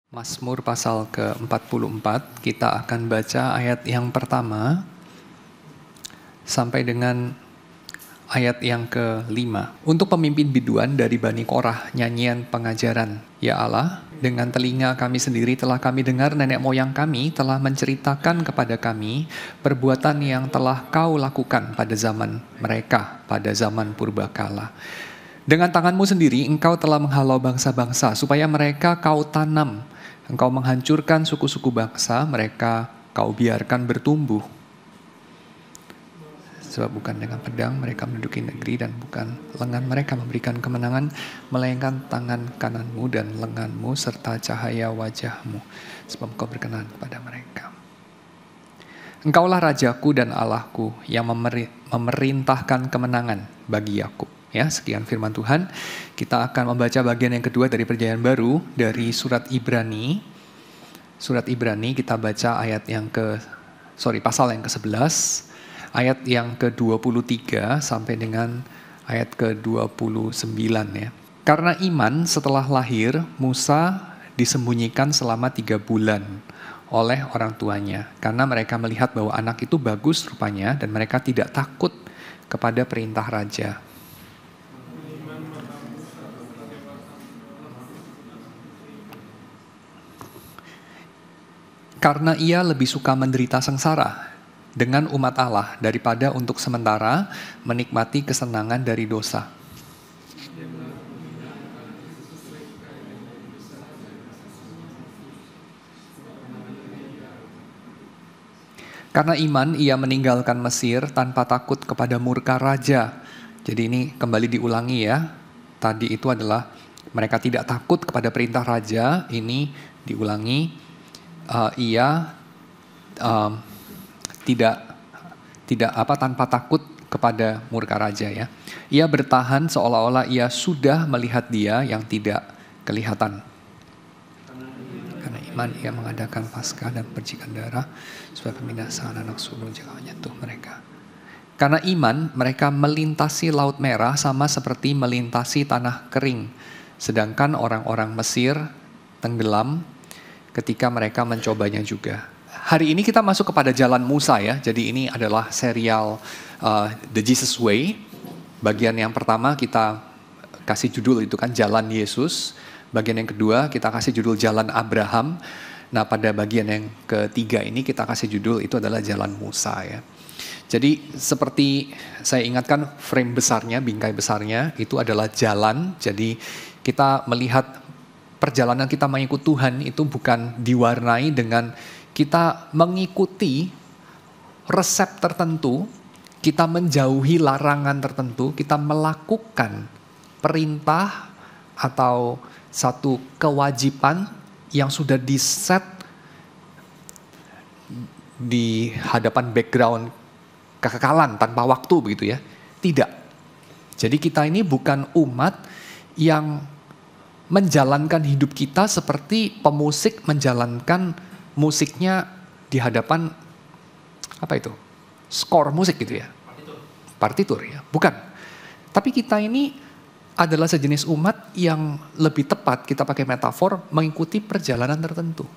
Mazmur pasal ke-44, kita akan baca ayat yang pertama sampai dengan ayat yang ke-5. Untuk pemimpin biduan dari Bani Korah, nyanyian pengajaran. Ya Allah, dengan telinga kami sendiri telah kami dengar nenek moyang kami telah menceritakan kepada kami perbuatan yang telah kau lakukan pada zaman mereka, pada zaman purbakala. Dengan tanganmu sendiri engkau telah menghalau bangsa-bangsa supaya mereka kau tanam. Engkau menghancurkan suku-suku bangsa, mereka kau biarkan bertumbuh. Sebab bukan dengan pedang mereka menduduki negeri dan bukan lengan mereka memberikan kemenangan, melainkan tangan kananmu dan lenganmu serta cahaya wajahmu. Sebab engkau berkenan kepada mereka. Engkaulah Rajaku dan Allahku yang memerintahkan kemenangan bagi Yakub. Ya, sekian firman Tuhan. Kita akan membaca bagian yang kedua dari Perjanjian Baru dari surat Ibrani. Surat Ibrani kita baca pasal yang ke-11, ayat yang ke-23 sampai dengan ayat ke-29 ya. Karena iman setelah lahir, Musa disembunyikan selama 3 bulan oleh orang tuanya. Karena mereka melihat bahwa anak itu bagus rupanya dan mereka tidak takut kepada perintah raja. Karena ia lebih suka menderita sengsara dengan umat Allah daripada untuk sementara menikmati kesenangan dari dosa. Karena iman ia meninggalkan Mesir tanpa takut kepada murka raja. Jadi ini kembali diulangi ya. Tadi itu adalah mereka tidak takut kepada perintah raja, ini diulangi. Ia tanpa takut kepada murka raja ya. Ia bertahan seolah-olah ia sudah melihat dia yang tidak kelihatan. Karena iman ia mengadakan Paskah dan percikan darah supaya pembinasaan anak sulung jangan menyentuh mereka. Karena iman mereka melintasi Laut Merah sama seperti melintasi tanah kering. Sedangkan orang-orang Mesir tenggelam ketika mereka mencobanya juga. Hari ini kita masuk kepada jalan Musa ya. Jadi ini adalah serial The Jesus Way. Bagian yang pertama kita kasih judul itu kan Jalan Yesus. Bagian yang kedua kita kasih judul Jalan Abraham. Nah pada bagian yang ketiga ini kita kasih judul itu adalah Jalan Musa ya. Jadi seperti saya ingatkan frame besarnya, bingkai besarnya itu adalah jalan. Jadi kita melihat perjalanan kita mengikut Tuhan itu bukan diwarnai dengan kita mengikuti resep tertentu, kita menjauhi larangan tertentu, kita melakukan perintah atau satu kewajiban yang sudah diset di hadapan background kekekalan tanpa waktu begitu ya. Tidak. Jadi kita ini bukan umat yang menjalankan hidup kita seperti pemusik menjalankan musiknya di hadapan skor musik gitu ya, partitur ya, bukan. Tapi kita ini adalah sejenis umat yang lebih tepat kita pakai metafor mengikuti perjalanan tertentu,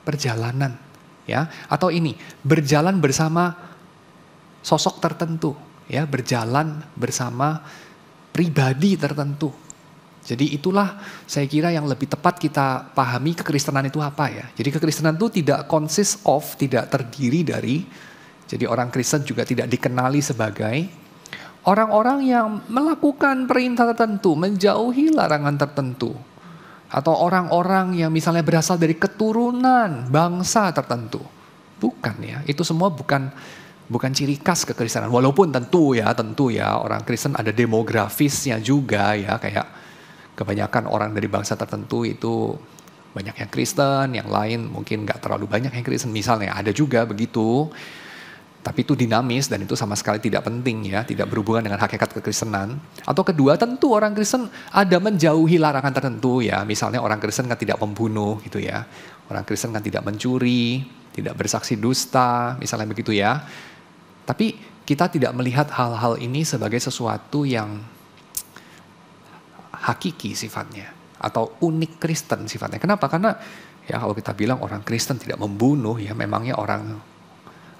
perjalanan ya, atau ini berjalan bersama sosok tertentu ya, berjalan bersama pribadi tertentu. Jadi itulah saya kira yang lebih tepat kita pahami kekristenan itu apa ya. Jadi kekristenan itu tidak tidak terdiri dari, jadi orang Kristen juga tidak dikenali sebagai orang-orang yang melakukan perintah tertentu, menjauhi larangan tertentu. Atau orang-orang yang misalnya berasal dari keturunan bangsa tertentu. Bukan ya, itu semua bukan ciri khas kekristenan. Walaupun tentu ya orang Kristen ada demografisnya juga ya, kayak kebanyakan orang dari bangsa tertentu itu banyak yang Kristen, yang lain mungkin gak terlalu banyak yang Kristen misalnya, ada juga begitu. Tapi itu dinamis dan itu sama sekali tidak penting ya, tidak berhubungan dengan hakikat kekristenan. Atau kedua, tentu orang Kristen ada menjauhi larangan tertentu ya, misalnya orang Kristen kan tidak membunuh gitu ya. Orang Kristen kan tidak mencuri, tidak bersaksi dusta, misalnya begitu ya. Tapi kita tidak melihat hal-hal ini sebagai sesuatu yang hakiki sifatnya atau unik Kristen sifatnya. Kenapa? Karena Ya, kalau kita bilang orang Kristen tidak membunuh, ya memangnya orang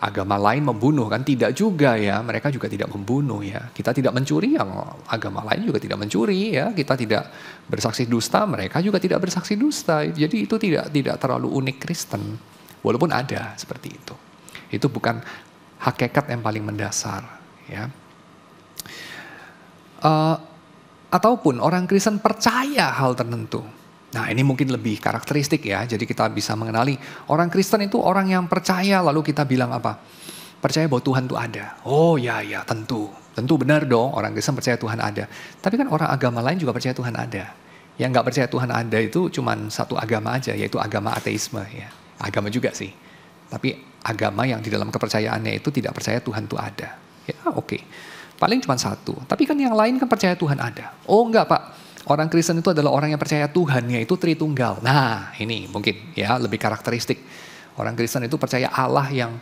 agama lain membunuh kan? Tidak juga ya, mereka juga tidak membunuh ya. Kita tidak mencuri, yang agama lain juga tidak mencuri ya. Kita tidak bersaksi dusta, mereka juga tidak bersaksi dusta. Jadi itu tidak terlalu unik Kristen. Walaupun ada seperti itu. Itu bukan hakikat yang paling mendasar ya. Ataupun orang Kristen percaya hal tertentu. Nah, ini mungkin lebih karakteristik ya. Jadi kita bisa mengenali orang Kristen itu orang yang percaya, lalu kita bilang apa? Percaya bahwa Tuhan itu ada. Oh ya tentu. Tentu benar dong, orang Kristen percaya Tuhan ada. Tapi kan orang agama lain juga percaya Tuhan ada. Yang nggak percaya Tuhan ada itu cuma satu agama aja, yaitu agama ateisme ya. Agama juga sih. Tapi agama yang di dalam kepercayaannya itu tidak percaya Tuhan itu ada. Ya oke. Paling cuma satu. Tapi kan yang lain kan percaya Tuhan ada. Oh enggak Pak. Orang Kristen itu adalah orang yang percaya Tuhan, yaitu Tritunggal. Nah, ini mungkin ya lebih karakteristik. Orang Kristen itu percaya Allah yang,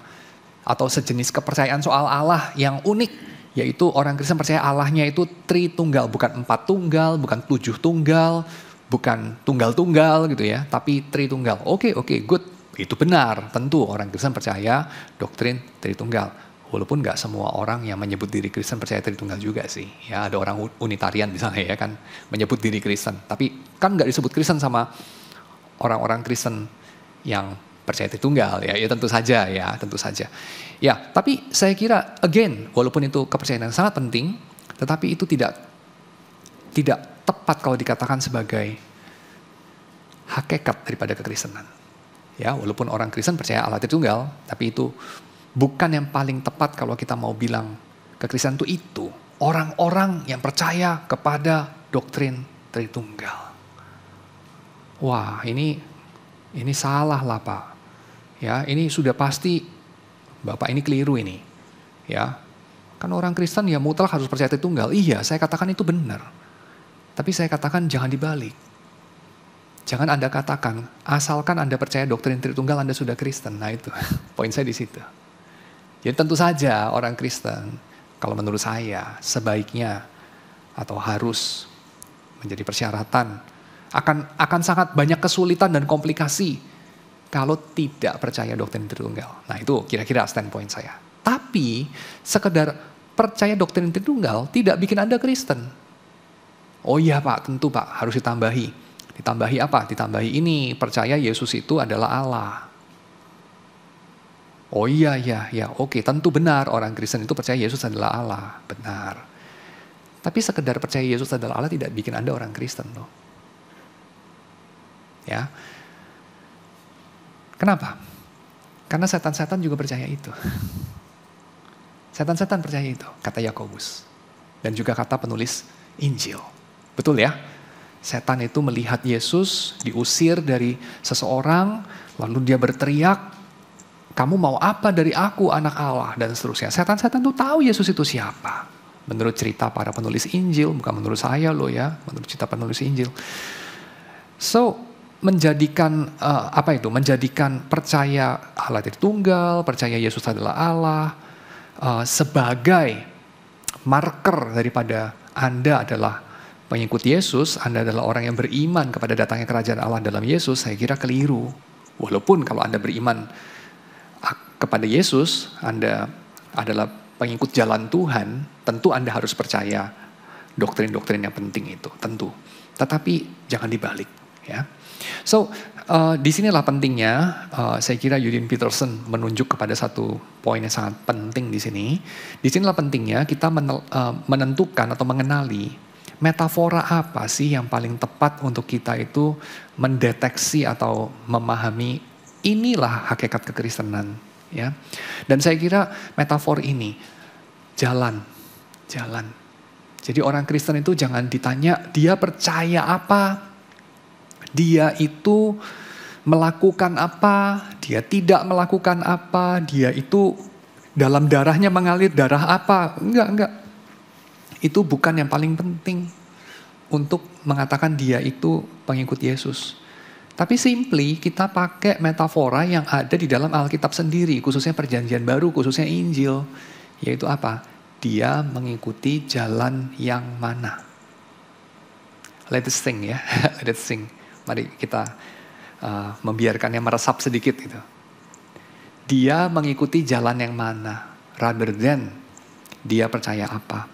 atau sejenis kepercayaan soal Allah yang unik. Yaitu orang Kristen percaya Allahnya itu Tritunggal. Bukan 4 tunggal, bukan 7 tunggal, bukan tunggal-tunggal gitu ya. Tapi Tritunggal. Oke, good. Itu benar. Tentu orang Kristen percaya doktrin Tritunggal. Walaupun nggak semua orang yang menyebut diri Kristen percaya Tritunggal juga sih. Ya ada orang Unitarian misalnya ya kan menyebut diri Kristen. Tapi kan nggak disebut Kristen sama orang-orang Kristen yang percaya Tritunggal ya. Ya tentu saja ya, tentu saja. Ya tapi saya kira again, walaupun itu kepercayaan yang sangat penting, tetapi itu tidak tepat kalau dikatakan sebagai hakikat daripada kekristenan. Ya walaupun orang Kristen percaya Allah Tritunggal, tapi itu bukan yang paling tepat kalau kita mau bilang kekristenan itu orang-orang yang percaya kepada doktrin Tritunggal. Wah, ini salah lah Pak. Ya, ini sudah pasti Bapak ini keliru ini. Ya. Kan orang Kristen ya mutlak harus percaya Tritunggal. Iya, saya katakan itu benar. Tapi saya katakan jangan dibalik. Jangan Anda katakan asalkan Anda percaya doktrin Tritunggal Anda sudah Kristen. Nah, itu poin saya di situ. Jadi tentu saja orang Kristen, kalau menurut saya sebaiknya atau harus menjadi persyaratan akan sangat banyak kesulitan dan komplikasi kalau tidak percaya doktrin Tritunggal. Nah itu kira-kira standpoint saya. Tapi sekedar percaya doktrin Tritunggal tidak bikin Anda Kristen. Oh iya Pak, tentu Pak harus ditambahi. Ditambahi apa? Ditambahi ini, percaya Yesus itu adalah Allah. Oh iya, oke, tentu benar orang Kristen itu percaya Yesus adalah Allah, benar. Tapi sekedar percaya Yesus adalah Allah tidak bikin Anda orang Kristen loh. Ya. Kenapa? Karena setan-setan juga percaya itu. Setan-setan percaya itu, kata Yakobus. Dan juga kata penulis Injil. Betul ya? Setan itu melihat Yesus diusir dari seseorang, lalu dia berteriak, kamu mau apa dari aku anak Allah dan seterusnya. Setan-setan itu tahu Yesus itu siapa. Menurut cerita para penulis Injil, bukan menurut saya loh ya, menurut cerita penulis Injil. So, menjadikan menjadikan percaya Allah Tritunggal, percaya Yesus adalah Allah sebagai marker daripada Anda adalah pengikut Yesus, Anda adalah orang yang beriman kepada datangnya kerajaan Allah dalam Yesus, saya kira keliru. Walaupun kalau Anda beriman kepada Yesus, Anda adalah pengikut jalan Tuhan, tentu Anda harus percaya doktrin-doktrin yang penting itu, tentu. Tetapi jangan dibalik, ya. So, disinilah pentingnya, saya kira Eugene Peterson menunjuk kepada satu poin yang sangat penting di sini. Disinilah pentingnya kita menentukan atau mengenali metafora apa sih yang paling tepat untuk kita itu mendeteksi atau memahami inilah hakikat kekristenan. Ya, dan saya kira metafor ini jalan. Jadi orang Kristen itu jangan ditanya dia percaya apa, dia itu melakukan apa, dia tidak melakukan apa, dia itu dalam darahnya mengalir darah apa. Enggak. Itu bukan yang paling penting untuk mengatakan dia itu pengikut Yesus. Tapi simply kita pakai metafora yang ada di dalam Alkitab sendiri, khususnya Perjanjian Baru, khususnya Injil. Yaitu apa? Dia mengikuti jalan yang mana? Let us sing ya, let us sing. Mari kita membiarkannya meresap sedikit gitu. Dia mengikuti jalan yang mana, rather than dia percaya apa.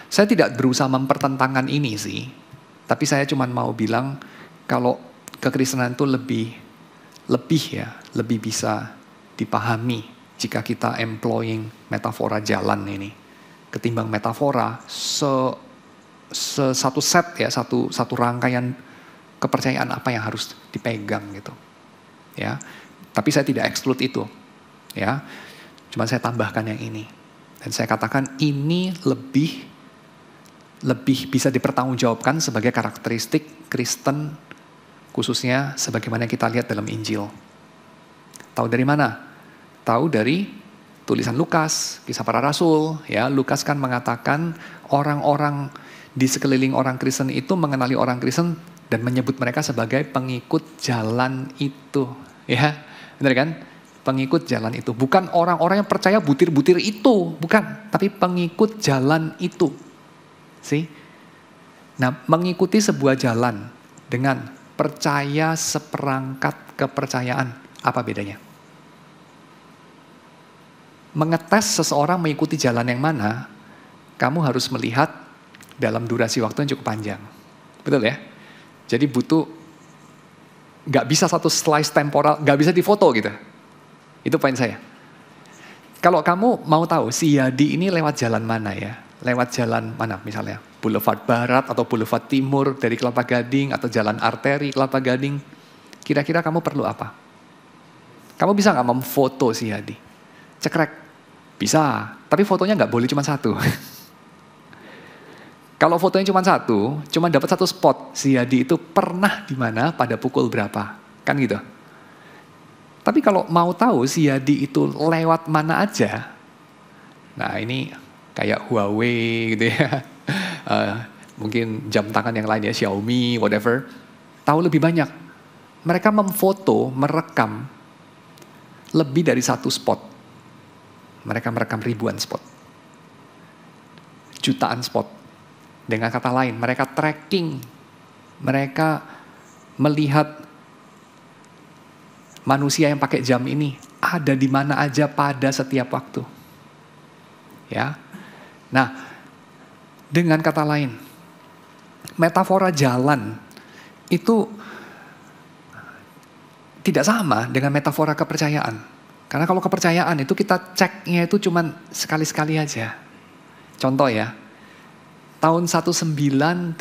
Saya tidak berusaha mempertentangkan ini sih, tapi saya cuma mau bilang kalau kekristenan itu lebih bisa dipahami jika kita employing metafora jalan ini, ketimbang metafora satu set ya, satu rangkaian kepercayaan apa yang harus dipegang gitu. Ya. Tapi saya tidak exclude itu. Ya. Cuma saya tambahkan yang ini. Dan saya katakan ini lebih bisa dipertanggungjawabkan sebagai karakteristik Kristen, khususnya sebagaimana kita lihat dalam Injil. Tahu dari mana? Tahu dari tulisan Lukas, Kisah Para Rasul. Ya, Lukas kan mengatakan orang-orang di sekeliling orang Kristen itu mengenali orang Kristen dan menyebut mereka sebagai pengikut jalan itu. Ya, benar kan? Pengikut jalan itu. Bukan orang-orang yang percaya butir-butir itu. Bukan. Tapi pengikut jalan itu. See? Nah, mengikuti sebuah jalan dengan percaya seperangkat kepercayaan. Apa bedanya? Mengetes seseorang mengikuti jalan yang mana, kamu harus melihat dalam durasi waktu yang cukup panjang. Betul ya? Jadi gak bisa satu slice temporal, gak bisa difoto gitu. Itu poin saya. Kalau kamu mau tahu si Yadi ini lewat jalan mana ya? Lewat jalan mana misalnya? Boulevard Barat atau Boulevard Timur dari Kelapa Gading atau jalan arteri Kelapa Gading. Kira-kira kamu perlu apa? Kamu bisa gak memfoto si Yadi? Cekrek. Bisa, tapi fotonya gak boleh cuma satu. Kalau fotonya cuma satu, cuma dapat satu spot. Si Yadi itu pernah di mana pada pukul berapa. Kan gitu. Tapi kalau mau tahu si Yadi itu lewat mana aja, nah ini kayak Huawei gitu ya, mungkin jam tangan yang lain ya, Xiaomi, whatever, tahu lebih banyak. Mereka memfoto, merekam lebih dari satu spot. Mereka merekam ribuan spot. Jutaan spot. Dengan kata lain, mereka tracking, mereka melihat manusia yang pakai jam ini ada di mana aja pada setiap waktu. Ya. Nah, dengan kata lain, metafora jalan itu tidak sama dengan metafora kepercayaan. Karena kalau kepercayaan itu kita ceknya itu cuma sekali-sekali aja. Contoh ya, tahun 1980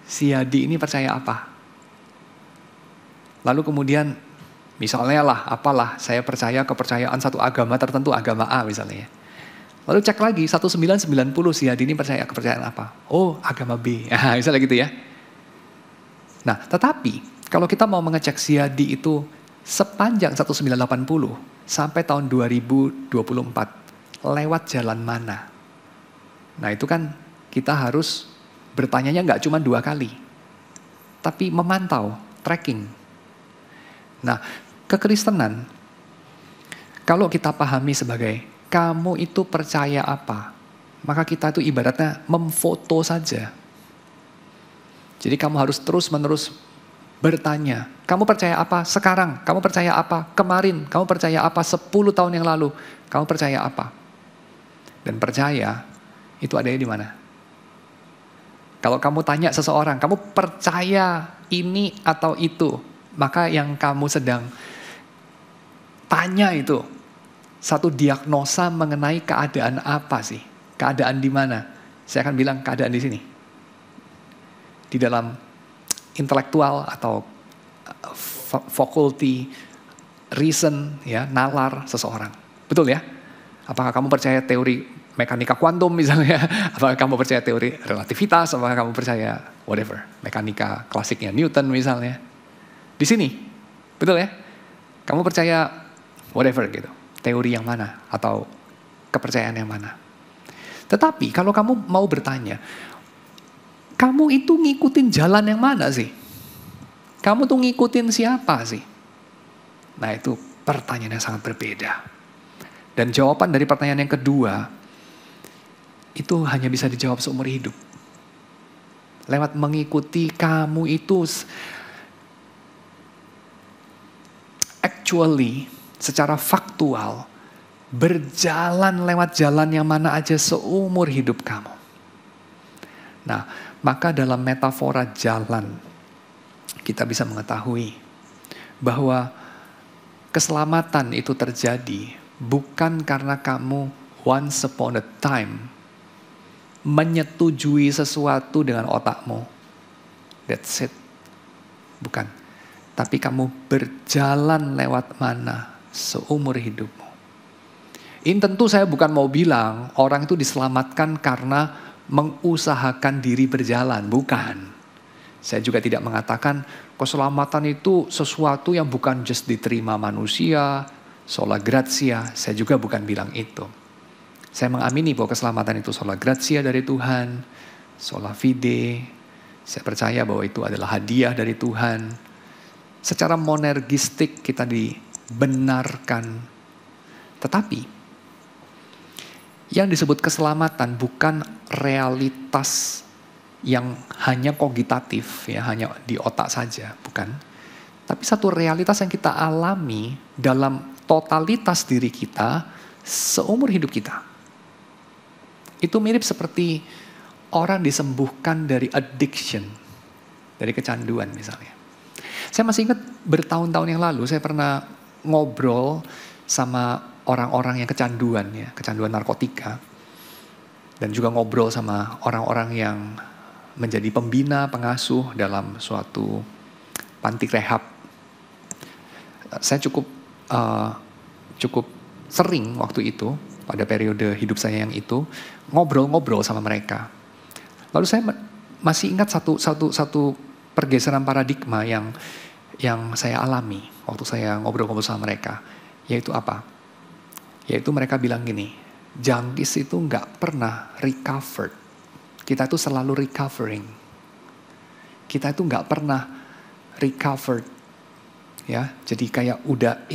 si Yadi ini percaya apa? Lalu kemudian misalnya lah, apalah, saya percaya kepercayaan satu agama tertentu, agama A misalnya. Lalu cek lagi, 1990 si Yadi ini percaya kepercayaan apa? Oh, agama B. Nah, misalnya gitu ya. Nah, tetapi kalau kita mau mengecek si Yadi itu sepanjang 1980 sampai tahun 2024, lewat jalan mana? Nah, itu kan kita harus bertanyanya nggak cuma 2 kali, tapi memantau, tracking. Nah, kekristenan, kalau kita pahami sebagai kamu itu percaya apa, maka kita itu ibaratnya memfoto saja. Jadi kamu harus terus-menerus bertanya, kamu percaya apa sekarang, kamu percaya apa kemarin, kamu percaya apa 10 tahun yang lalu, kamu percaya apa. Dan percaya itu adanya di mana? Kalau kamu tanya seseorang, kamu percaya ini atau itu, maka yang kamu sedang tanya itu satu diagnosa mengenai keadaan apa sih? Keadaan di mana? Saya akan bilang keadaan di sini. Di dalam intelektual atau faculty, reason, ya, nalar seseorang. Betul ya? Apakah kamu percaya teori mekanika kuantum misalnya? Apakah kamu percaya teori relativitas? Apakah kamu percaya whatever, mekanika klasiknya Newton misalnya? Di sini, betul ya? Kamu percaya whatever gitu, teori yang mana atau kepercayaan yang mana. Tetapi kalau kamu mau bertanya, kamu itu ngikutin jalan yang mana sih? Kamu tuh ngikutin siapa sih? Nah, itu pertanyaan yang sangat berbeda. Dan jawaban dari pertanyaan yang kedua, itu hanya bisa dijawab seumur hidup. Lewat mengikuti kamu itu actually, secara faktual, berjalan lewat jalan yang mana aja seumur hidup kamu. Nah, maka dalam metafora jalan, kita bisa mengetahui bahwa keselamatan itu terjadi bukan karena kamu once upon a time menyetujui sesuatu dengan otakmu. That's it. Bukan. Tapi kamu berjalan lewat mana seumur hidupmu. Ini tentu saya bukan mau bilang orang itu diselamatkan karena mengusahakan diri berjalan. Bukan. Saya juga tidak mengatakan keselamatan itu sesuatu yang bukan just diterima manusia, sola gratia. Saya juga bukan bilang itu. Saya mengamini bahwa keselamatan itu sola gratia dari Tuhan, sola fide. Saya percaya bahwa itu adalah hadiah dari Tuhan. Secara monergistik kita dibenarkan. Tetapi yang disebut keselamatan bukan realitas yang hanya kogitatif, ya, hanya di otak saja, bukan. Tapi satu realitas yang kita alami dalam totalitas diri kita seumur hidup kita. Itu mirip seperti orang disembuhkan dari addiction, dari kecanduan misalnya. Saya masih ingat bertahun-tahun yang lalu saya pernah ngobrol sama orang-orang yang kecanduan, ya, kecanduan narkotika. Dan juga ngobrol sama orang-orang yang menjadi pembina, pengasuh dalam suatu panti rehab. Saya cukup sering waktu itu, pada periode hidup saya yang itu, ngobrol-ngobrol sama mereka. Lalu saya masih ingat satu pergeseran paradigma yang saya alami waktu saya ngobrol-ngobrol sama mereka. Yaitu apa? Yaitu mereka bilang gini, junkies itu nggak pernah recovered. Kita itu selalu recovering. Kita itu nggak pernah recovered. Ya, jadi kayak udah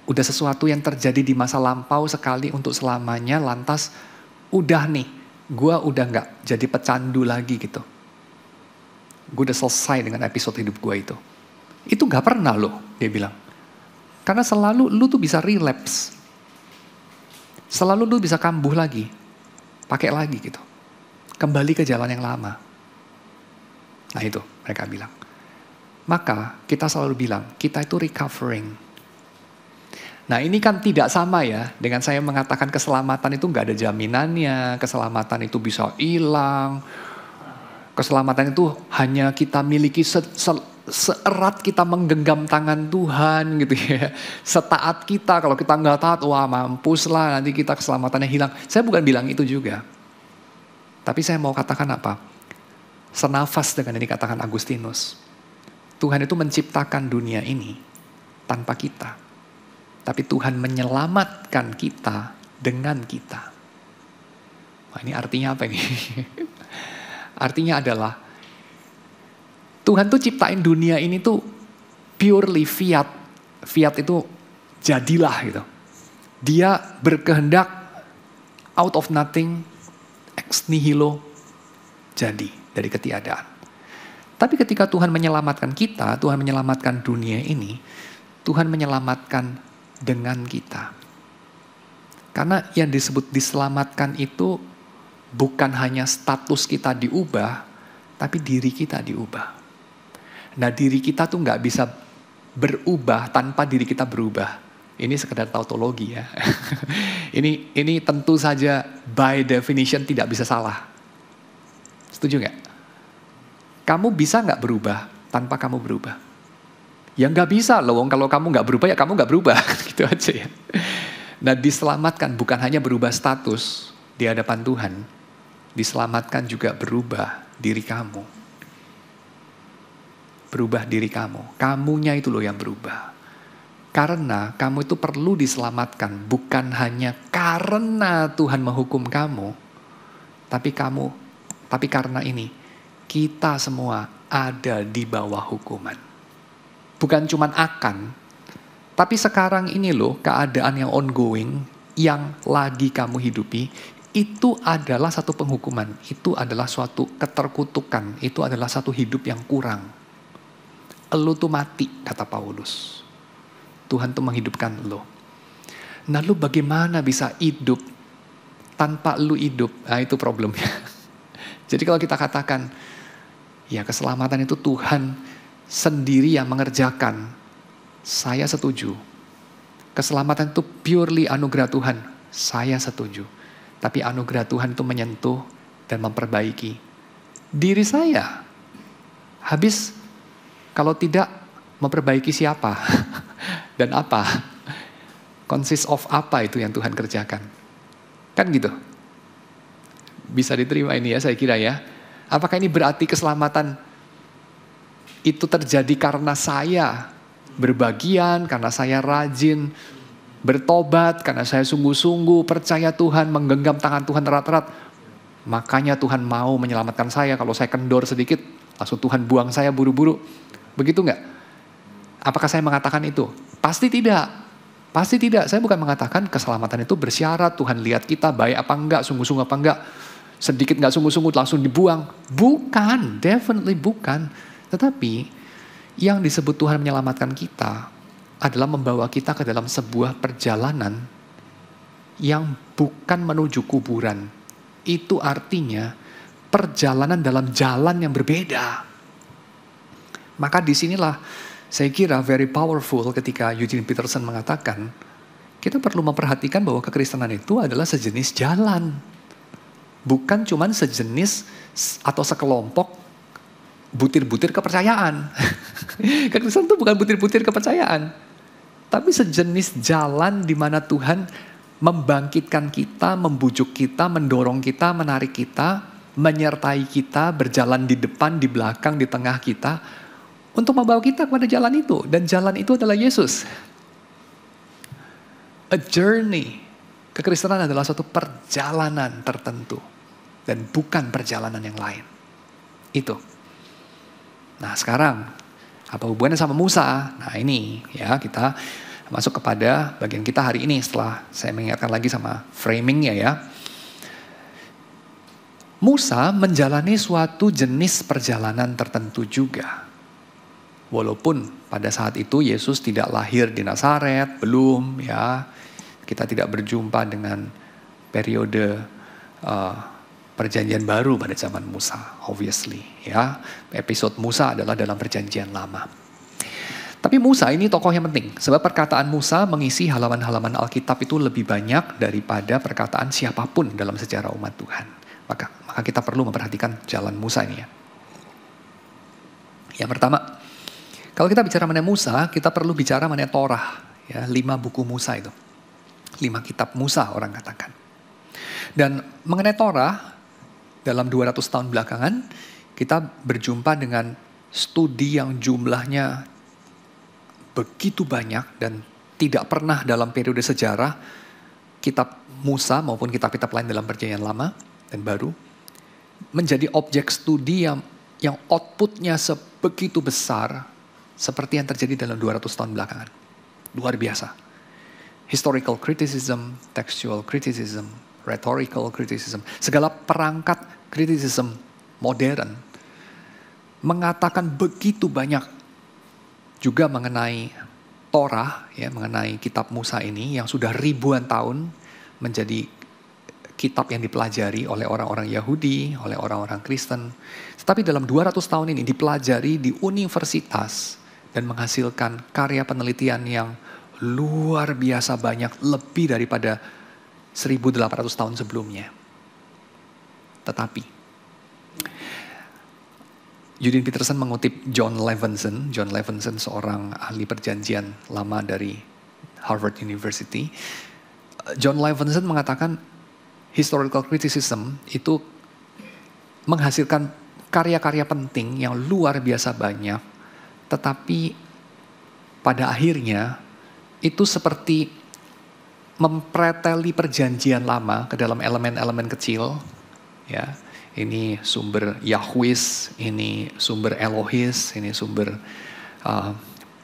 udah sesuatu yang terjadi di masa lampau sekali untuk selamanya, lantas udah nih, gue udah nggak jadi pecandu lagi gitu. Gue udah selesai dengan episode hidup gue itu. Itu nggak pernah loh, dia bilang. Karena selalu lu tuh bisa relapse. Selalu lu bisa kambuh lagi. Pakai lagi gitu. Kembali ke jalan yang lama. Nah itu mereka bilang. Maka kita selalu bilang, kita itu recovering. Nah ini kan tidak sama ya dengan saya mengatakan keselamatan itu gak ada jaminannya. Keselamatan itu bisa hilang. Keselamatan itu hanya kita miliki seerat kita menggenggam tangan Tuhan gitu ya. Setaat kita, kalau kita nggak taat, wah mampus lah nanti kita keselamatannya hilang. Saya bukan bilang itu juga. Tapi saya mau katakan apa? Senafas dengan ini katakan Agustinus. Tuhan itu menciptakan dunia ini tanpa kita. Tapi Tuhan menyelamatkan kita dengan kita. Wah ini artinya apa ini? Artinya adalah Tuhan tuh ciptain dunia ini tuh purely fiat. Fiat itu jadilah gitu. Dia berkehendak out of nothing, ex nihilo, jadi dari ketiadaan. Tapi ketika Tuhan menyelamatkan kita, Tuhan menyelamatkan dunia ini, Tuhan menyelamatkan dengan kita. Karena yang disebut diselamatkan itu bukan hanya status kita diubah, tapi diri kita diubah. Nah diri kita tuh gak bisa berubah tanpa diri kita berubah. Ini sekedar tautologi ya. ini tentu saja by definition tidak bisa salah. Setuju gak? Kamu bisa gak berubah tanpa kamu berubah? Ya gak bisa loh, kalau kamu gak berubah ya kamu gak berubah. Gitu aja ya. Nah diselamatkan bukan hanya berubah status di hadapan Tuhan. Diselamatkan juga berubah diri kamu. Berubah diri kamu. Kamunya itu loh yang berubah. Karena kamu itu perlu diselamatkan. Bukan hanya karena Tuhan menghukum kamu. Tapi karena ini. Kita semua ada di bawah hukuman. Bukan cuman akan. Tapi sekarang ini loh keadaan yang ongoing. Yang lagi kamu hidupi. Itu adalah satu penghukuman. Itu adalah suatu keterkutukan. Itu adalah satu hidup yang kurang. Elu tuh mati, kata Paulus. Tuhan tuh menghidupkan lo. Nah lu bagaimana bisa hidup tanpa lu hidup? Nah itu problemnya. Jadi kalau kita katakan, ya keselamatan itu Tuhan sendiri yang mengerjakan, saya setuju. Keselamatan itu purely anugerah Tuhan, saya setuju. Tapi anugerah Tuhan itu menyentuh dan memperbaiki diri saya. Habis, kalau tidak memperbaiki siapa? Dan apa? Consist of apa itu yang Tuhan kerjakan? Kan gitu. Bisa diterima ini ya, saya kira ya. Apakah ini berarti keselamatan itu terjadi karena saya berbagian, karena saya rajin bertobat, karena saya sungguh-sungguh percaya Tuhan, menggenggam tangan Tuhan erat-erat. Makanya Tuhan mau menyelamatkan saya. Kalau saya kendor sedikit, langsung Tuhan buang saya buru-buru. Begitu nggak? Apakah saya mengatakan itu? Pasti tidak. Pasti tidak. Saya bukan mengatakan keselamatan itu bersyarat. Tuhan lihat kita baik apa enggak, sungguh-sungguh apa enggak. Sedikit nggak sungguh-sungguh langsung dibuang. Bukan, definitely bukan. Tetapi yang disebut Tuhan menyelamatkan kita adalah membawa kita ke dalam sebuah perjalanan yang bukan menuju kuburan. Itu artinya perjalanan dalam jalan yang berbeda. Maka disinilah saya kira very powerful ketika Eugene Peterson mengatakan, kita perlu memperhatikan bahwa kekristenan itu adalah sejenis jalan. Bukan cuma sejenis atau sekelompok butir-butir kepercayaan. Kekristenan itu bukan butir-butir kepercayaan. Tapi sejenis jalan di mana Tuhan membangkitkan kita, membujuk kita, mendorong kita, menarik kita, menyertai kita, berjalan di depan, di belakang, di tengah kita, untuk membawa kita kepada jalan itu. Dan jalan itu adalah Yesus. A journey. Kekristenan adalah suatu perjalanan tertentu. Dan bukan perjalanan yang lain. Itu. Nah sekarang, apa hubungannya sama Musa? Nah ini ya kita masuk kepada bagian kita hari ini setelah saya mengingatkan lagi sama framingnya ya. Musa menjalani suatu jenis perjalanan tertentu juga. Walaupun pada saat itu Yesus tidak lahir di Nazaret, belum ya. Kita tidak berjumpa dengan periode perjanjian baru pada zaman Musa, obviously ya. Episode Musa adalah dalam perjanjian lama. Tapi Musa ini tokoh yang penting, sebab perkataan Musa mengisi halaman-halaman Alkitab itu lebih banyak daripada perkataan siapapun dalam sejarah umat Tuhan. Maka kita perlu memperhatikan jalan Musa ini ya. Yang pertama, kalau kita bicara mengenai Musa, kita perlu bicara mengenai Torah, ya, 5 buku Musa itu. 5 kitab Musa orang katakan. Dan mengenai Torah, dalam 200 tahun belakangan, kita berjumpa dengan studi yang jumlahnya begitu banyak dan tidak pernah dalam periode sejarah kitab Musa maupun kitab-kitab lain dalam perjanjian lama dan baru menjadi objek studi yang outputnya sebegitu besar seperti yang terjadi dalam 200 tahun belakangan. Luar biasa. Historical criticism, textual criticism, rhetorical criticism, segala perangkat criticism modern mengatakan begitu banyak juga mengenai Torah, ya, mengenai kitab Musa ini yang sudah ribuan tahun menjadi kitab yang dipelajari oleh orang-orang Yahudi, oleh orang-orang Kristen. Tetapi dalam 200 tahun ini dipelajari di universitas dan menghasilkan karya penelitian yang luar biasa banyak, lebih daripada 1800 tahun sebelumnya. Tetapi Eugene Peterson mengutip John Levenson. John Levenson seorang ahli perjanjian lama dari Harvard University. John Levenson mengatakan historical criticism itu menghasilkan karya-karya penting yang luar biasa banyak. Tetapi pada akhirnya itu seperti mempreteli perjanjian lama ke dalam elemen-elemen kecil. Ya, ini sumber Yahwis, ini sumber Elohis, ini sumber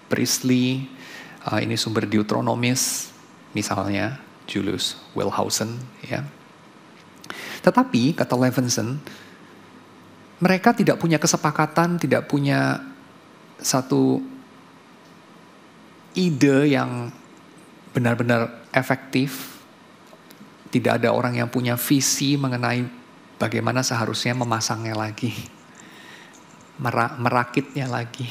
Priestly, ini sumber Deuteronomis, misalnya Julius Wellhausen. Ya. Tetapi kata Levenson, mereka tidak punya kesepakatan, tidak punya satu ide yang benar-benar efektif. Tidak ada orang yang punya visi mengenai bagaimana seharusnya memasangnya lagi. Merakitnya lagi.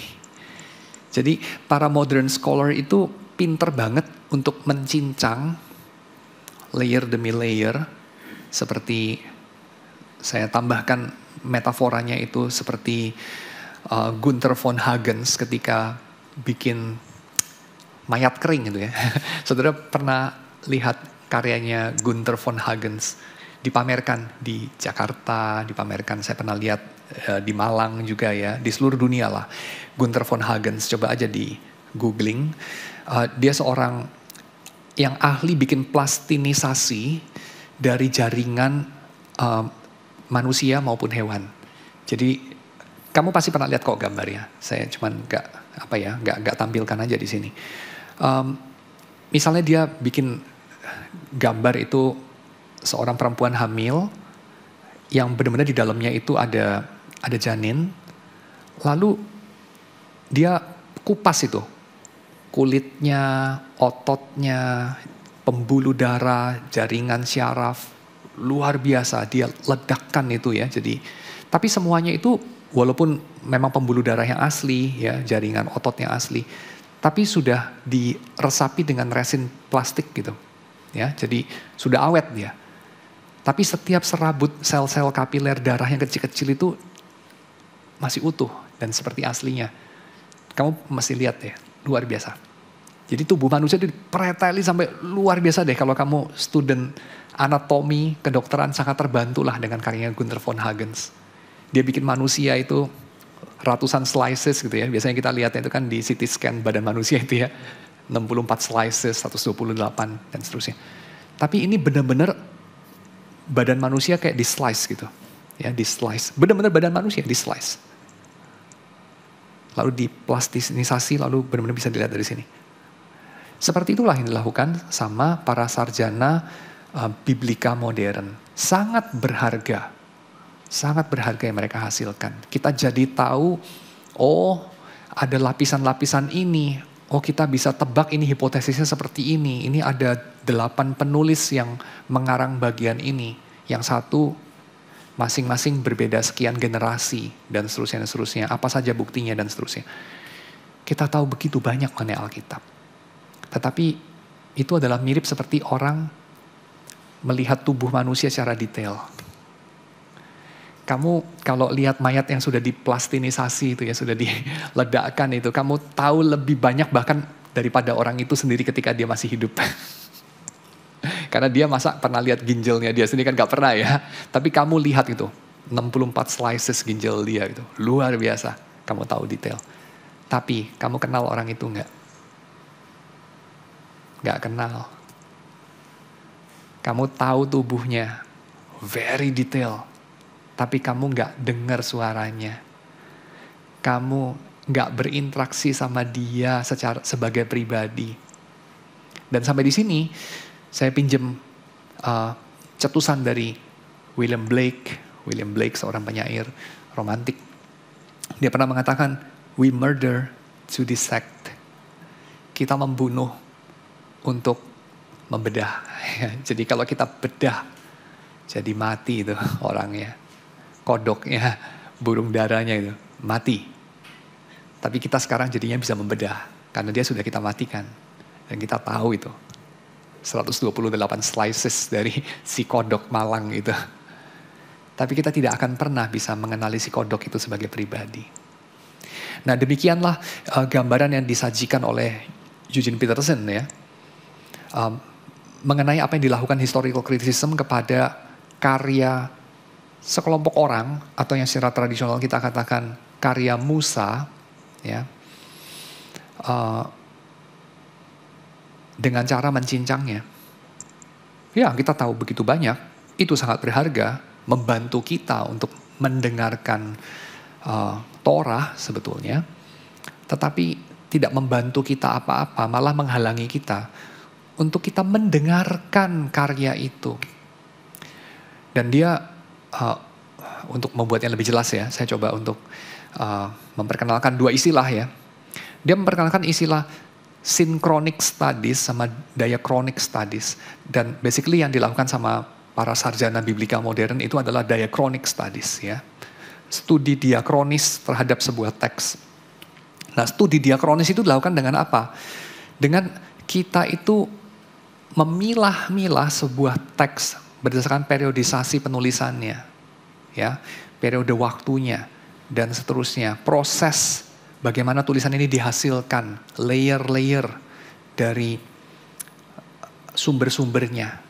Jadi para modern scholar itu pinter banget untuk mencincang layer demi layer. Seperti saya tambahkan metaforanya itu seperti Gunther von Hagens ketika bikin mayat kering gitu ya. Saudara pernah lihat karyanya Gunther von Hagens dipamerkan di Jakarta, dipamerkan saya pernah lihat di Malang juga ya, di seluruh dunia lah. Gunther von Hagens, coba aja di googling. Dia seorang yang ahli bikin plastinisasi dari jaringan manusia maupun hewan. Jadi kamu pasti pernah lihat kok gambarnya. Saya cuman nggak tampilkan aja di sini. Misalnya dia bikin gambar itu seorang perempuan hamil yang benar-benar di dalamnya itu ada janin, lalu dia kupas itu kulitnya, ototnya, pembuluh darah, jaringan syaraf, luar biasa dia ledakkan itu ya. Jadi tapi semuanya itu walaupun memang pembuluh darah yang asli ya, jaringan ototnya asli, tapi sudah diresapi dengan resin plastik gitu. Ya, jadi sudah awet dia. Tapi setiap serabut sel-sel kapiler darah yang kecil-kecil itu masih utuh dan seperti aslinya. Kamu mesti lihat ya, luar biasa. Jadi tubuh manusia itu dipreteli sampai luar biasa deh. Kalau kamu student anatomi, kedokteran sangat terbantulah dengan karyanya Gunther von Hagens. Dia bikin manusia itu ratusan slices gitu ya. Biasanya kita lihatnya itu kan di CT scan badan manusia itu ya. 64 slices, 128 dan seterusnya. Tapi ini benar-benar badan manusia kayak di slice gitu. Ya, di slice. Benar-benar badan manusia di slice. Lalu diplastinisasi, lalu benar-benar bisa dilihat dari sini. Seperti itulah yang dilakukan sama para sarjana biblika modern. Sangat berharga. Sangat berharga yang mereka hasilkan. Kita jadi tahu, oh ada lapisan-lapisan ini. Oh kita bisa tebak ini hipotesisnya seperti ini. Ini ada 8 penulis yang mengarang bagian ini. Yang satu masing-masing berbeda sekian generasi dan seterusnya. Apa saja buktinya dan seterusnya. Kita tahu begitu banyak mengenai Alkitab. Tetapi itu adalah mirip seperti orang melihat tubuh manusia secara detail. Kamu kalau lihat mayat yang sudah diplastinisasi itu ya, sudah diledakkan itu, kamu tahu lebih banyak bahkan daripada orang itu sendiri ketika dia masih hidup. Karena dia masa pernah lihat ginjalnya dia sendiri kan gak pernah ya. Tapi kamu lihat itu, 64 slices ginjal dia gitu. Luar biasa, kamu tahu detail. Tapi kamu kenal orang itu enggak? Enggak kenal. Kamu tahu tubuhnya, very detail. Tapi kamu enggak dengar suaranya. Kamu enggak berinteraksi sama dia sebagai pribadi. Dan sampai di sini, saya pinjam cetusan dari William Blake. William Blake seorang penyair romantik. Dia pernah mengatakan, we murder to dissect. Kita membunuh untuk membedah. Jadi kalau kita bedah, jadi mati itu orangnya. Kodoknya, burung darahnya itu mati. Tapi kita sekarang jadinya bisa membedah. Karena dia sudah kita matikan. Dan kita tahu itu. 128 slices dari si kodok malang itu. Tapi kita tidak akan pernah bisa mengenali si kodok itu sebagai pribadi. Nah demikianlah gambaran yang disajikan oleh Eugene Peterson ya. Mengenai apa yang dilakukan historical criticism kepada karya sekelompok orang atau yang secara tradisional kita katakan karya Musa ya. Dengan cara mencincangnya. Ya kita tahu begitu banyak, itu sangat berharga, membantu kita untuk mendengarkan Torah sebetulnya. Tetapi tidak membantu kita apa-apa, malah menghalangi kita untuk kita mendengarkan karya itu. Dan dia, untuk membuatnya lebih jelas ya, saya coba untuk memperkenalkan dua istilah ya. Dia memperkenalkan istilah synchronic studies sama diachronic studies. Dan basically yang dilakukan sama para sarjana biblika modern itu adalah diachronic studies ya. Studi diakronis terhadap sebuah teks. Nah, studi diakronis itu dilakukan dengan apa? Dengan kita itu memilah-milah sebuah teks berdasarkan periodisasi penulisannya, ya, periode waktunya, dan seterusnya. Proses bagaimana tulisan ini dihasilkan, layer-layer dari sumber-sumbernya,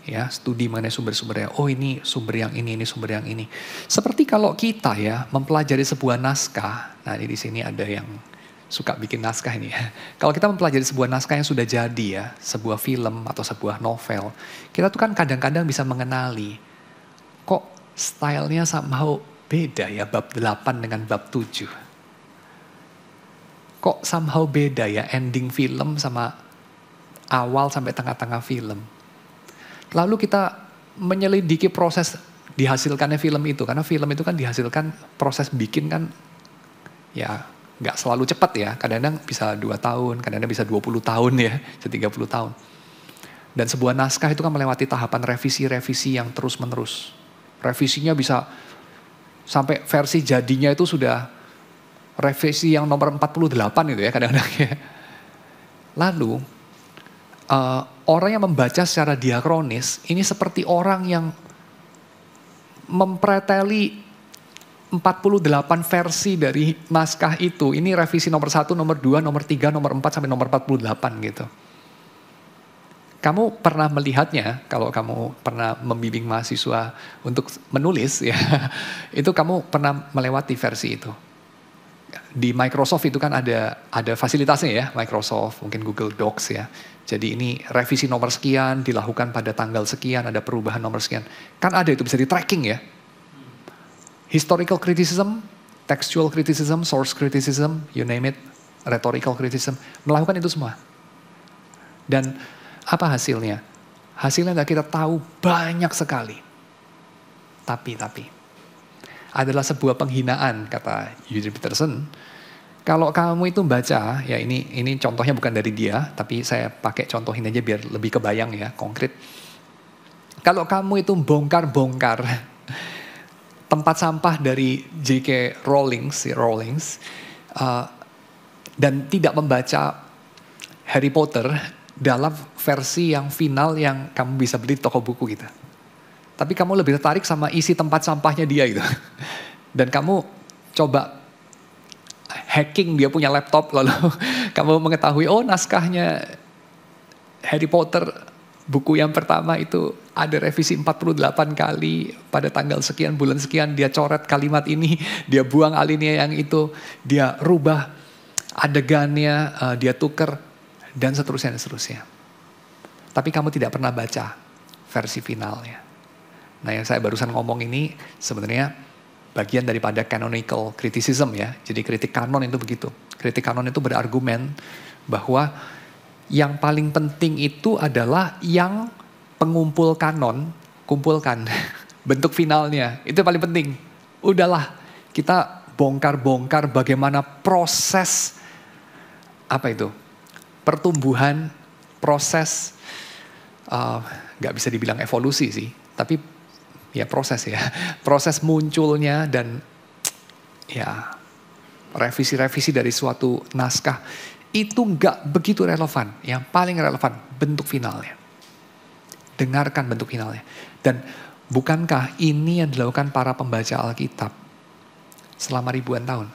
ya, studi mengenai sumber-sumbernya. Oh, ini sumber yang ini sumber yang ini. Seperti kalau kita ya mempelajari sebuah naskah. Nah, di sini ada yang suka bikin naskah ini ya. Kalau kita mempelajari sebuah naskah yang sudah jadi ya, sebuah film atau sebuah novel, kita tuh kan kadang-kadang bisa mengenali, kok stylenya somehow beda ya bab 8 dengan bab 7. Kok somehow beda ya ending film sama awal sampai tengah-tengah film. Lalu kita menyelidiki proses dihasilkannya film itu, karena film itu kan dihasilkan, proses bikin kan ya nggak selalu cepat ya, kadang-kadang bisa 2 tahun, kadang-kadang bisa 20 tahun ya, 30 tahun. Dan sebuah naskah itu kan melewati tahapan revisi-revisi yang terus-menerus. Revisinya bisa sampai versi jadinya itu sudah revisi yang nomor 48 itu ya kadang-kadang ya. Lalu orang yang membaca secara diakronis ini seperti orang yang mempreteli 48 versi dari naskah itu. Ini revisi nomor 1, nomor 2, nomor 3, nomor 4, sampai nomor 48 gitu. Kamu pernah melihatnya, kalau kamu pernah membimbing mahasiswa untuk menulis ya, itu kamu pernah melewati versi itu. Di Microsoft itu kan ada fasilitasnya ya, Microsoft, mungkin Google Docs ya. Jadi ini revisi nomor sekian, dilakukan pada tanggal sekian, ada perubahan nomor sekian. Kan ada itu bisa di tracking ya. Historical criticism, textual criticism, source criticism, you name it, rhetorical criticism, melakukan itu semua. Dan apa hasilnya? Hasilnya nggak kita tahu banyak sekali. Tapi adalah sebuah penghinaan, kata Eugene Peterson. Kalau kamu itu baca, ya ini contohnya bukan dari dia, tapi saya pakai contoh ini aja biar lebih kebayang ya, konkret. Kalau kamu itu bongkar-bongkar tempat sampah dari J.K. Rowling, dan tidak membaca Harry Potter dalam versi yang final yang kamu bisa beli di toko buku gitu. Tapi kamu lebih tertarik sama isi tempat sampahnya dia gitu. Dan kamu coba hacking dia punya laptop, lalu kamu mengetahui, oh naskahnya Harry Potter buku yang pertama itu ada revisi 48 kali pada tanggal sekian, bulan sekian, dia coret kalimat ini, dia buang alinea yang itu, dia rubah adegannya, dia tuker, dan seterusnya. Tapi kamu tidak pernah baca versi finalnya. Nah yang saya barusan ngomong ini sebenarnya bagian daripada canonical criticism ya. Jadi kritik kanon itu begitu. Kritik kanon itu berargumen bahwa yang paling penting itu adalah yang pengumpul kanon, kumpulkan bentuk finalnya. Itu yang paling penting. Udahlah, kita bongkar-bongkar bagaimana proses, pertumbuhan, proses, gak bisa dibilang evolusi sih, tapi ya proses ya. Proses munculnya dan ya revisi-revisi dari suatu naskah. Itu nggak begitu relevan. Yang paling relevan bentuk finalnya. Dengarkan bentuk finalnya. Dan bukankah ini yang dilakukan para pembaca Alkitab selama ribuan tahun?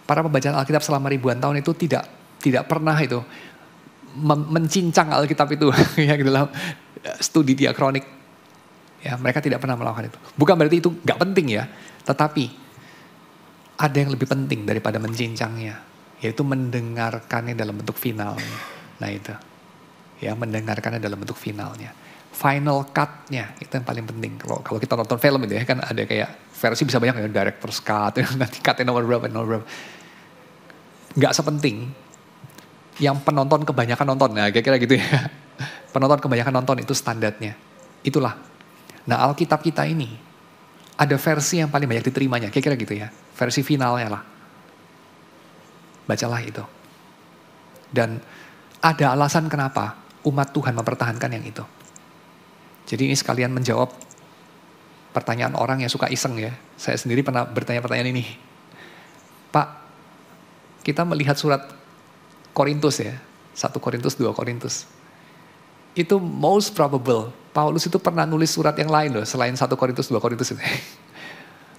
Para pembaca Alkitab selama ribuan tahun itu tidak pernah itu mencincang Alkitab itu ya dalam studi diakronik. Ya, mereka tidak pernah melakukan itu. Bukan berarti itu nggak penting ya, tetapi ada yang lebih penting daripada mencincangnya. Yaitu mendengarkannya dalam bentuk finalnya. Nah itu. Ya, mendengarkannya dalam bentuk finalnya. Final cut-nya, itu yang paling penting. Kalau kita nonton film itu ya, kan ada kayak versi bisa banyak ya, director's cut, nanti cut-nya nomor berapa. Nggak sepenting yang penonton kebanyakan nonton. Nah kira-kira gitu ya. Penonton kebanyakan nonton itu standarnya. Itulah. Nah Alkitab kita ini, ada versi yang paling banyak diterimanya. Kira-kira gitu ya. Versi finalnya lah. Bacalah itu. Dan ada alasan kenapa umat Tuhan mempertahankan yang itu. Jadi ini sekalian menjawab pertanyaan orang yang suka iseng ya. Saya sendiri pernah bertanya pertanyaan ini. Pak, kita melihat surat Korintus ya. 1 Korintus, 2 Korintus. Itu most probable. Paulus itu pernah nulis surat yang lain loh. Selain 1 Korintus, 2 Korintus itu.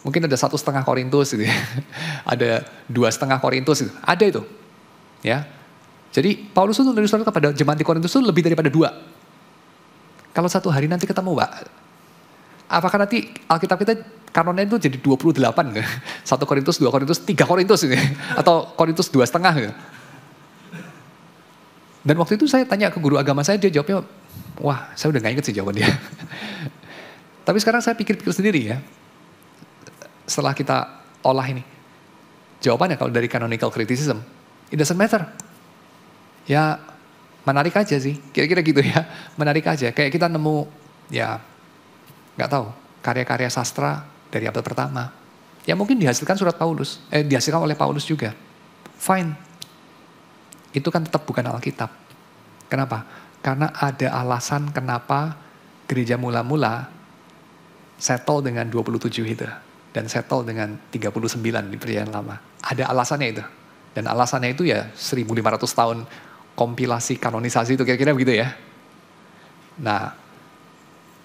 Mungkin ada 1,5 Korintus gitu ya. Ada 2,5 Korintus itu. Ada itu. Ya. Jadi Paulus itu nulis surat kepada jemaat di Korintus itu lebih daripada 2. Kalau satu hari nanti ketemu Pak, apakah nanti Alkitab kita kanonnya itu jadi 28 gitu? 1 Korintus, 2 Korintus, 3 Korintus gitu. Atau Korintus 2,5 gitu. Dan waktu itu saya tanya ke guru agama saya, dia jawabnya, wah saya udah gak inget sih jawaban dia. Tapi sekarang saya pikir-pikir sendiri ya. Setelah kita olah ini. Jawabannya kalau dari canonical criticism, it doesn't matter. Ya menarik aja sih, kira-kira gitu ya. Menarik aja, kayak kita nemu ya gak tahu, karya-karya sastra dari abad pertama. Ya mungkin dihasilkan dihasilkan oleh Paulus juga. Fine. Itu kan tetap bukan Alkitab. Kenapa? Karena ada alasan kenapa gereja mula-mula settle dengan 27 itu. Dan settle dengan 39 di Perjanjian Lama. Ada alasannya itu. Dan alasannya itu ya 1500 tahun kompilasi kanonisasi itu kira-kira begitu ya. Nah,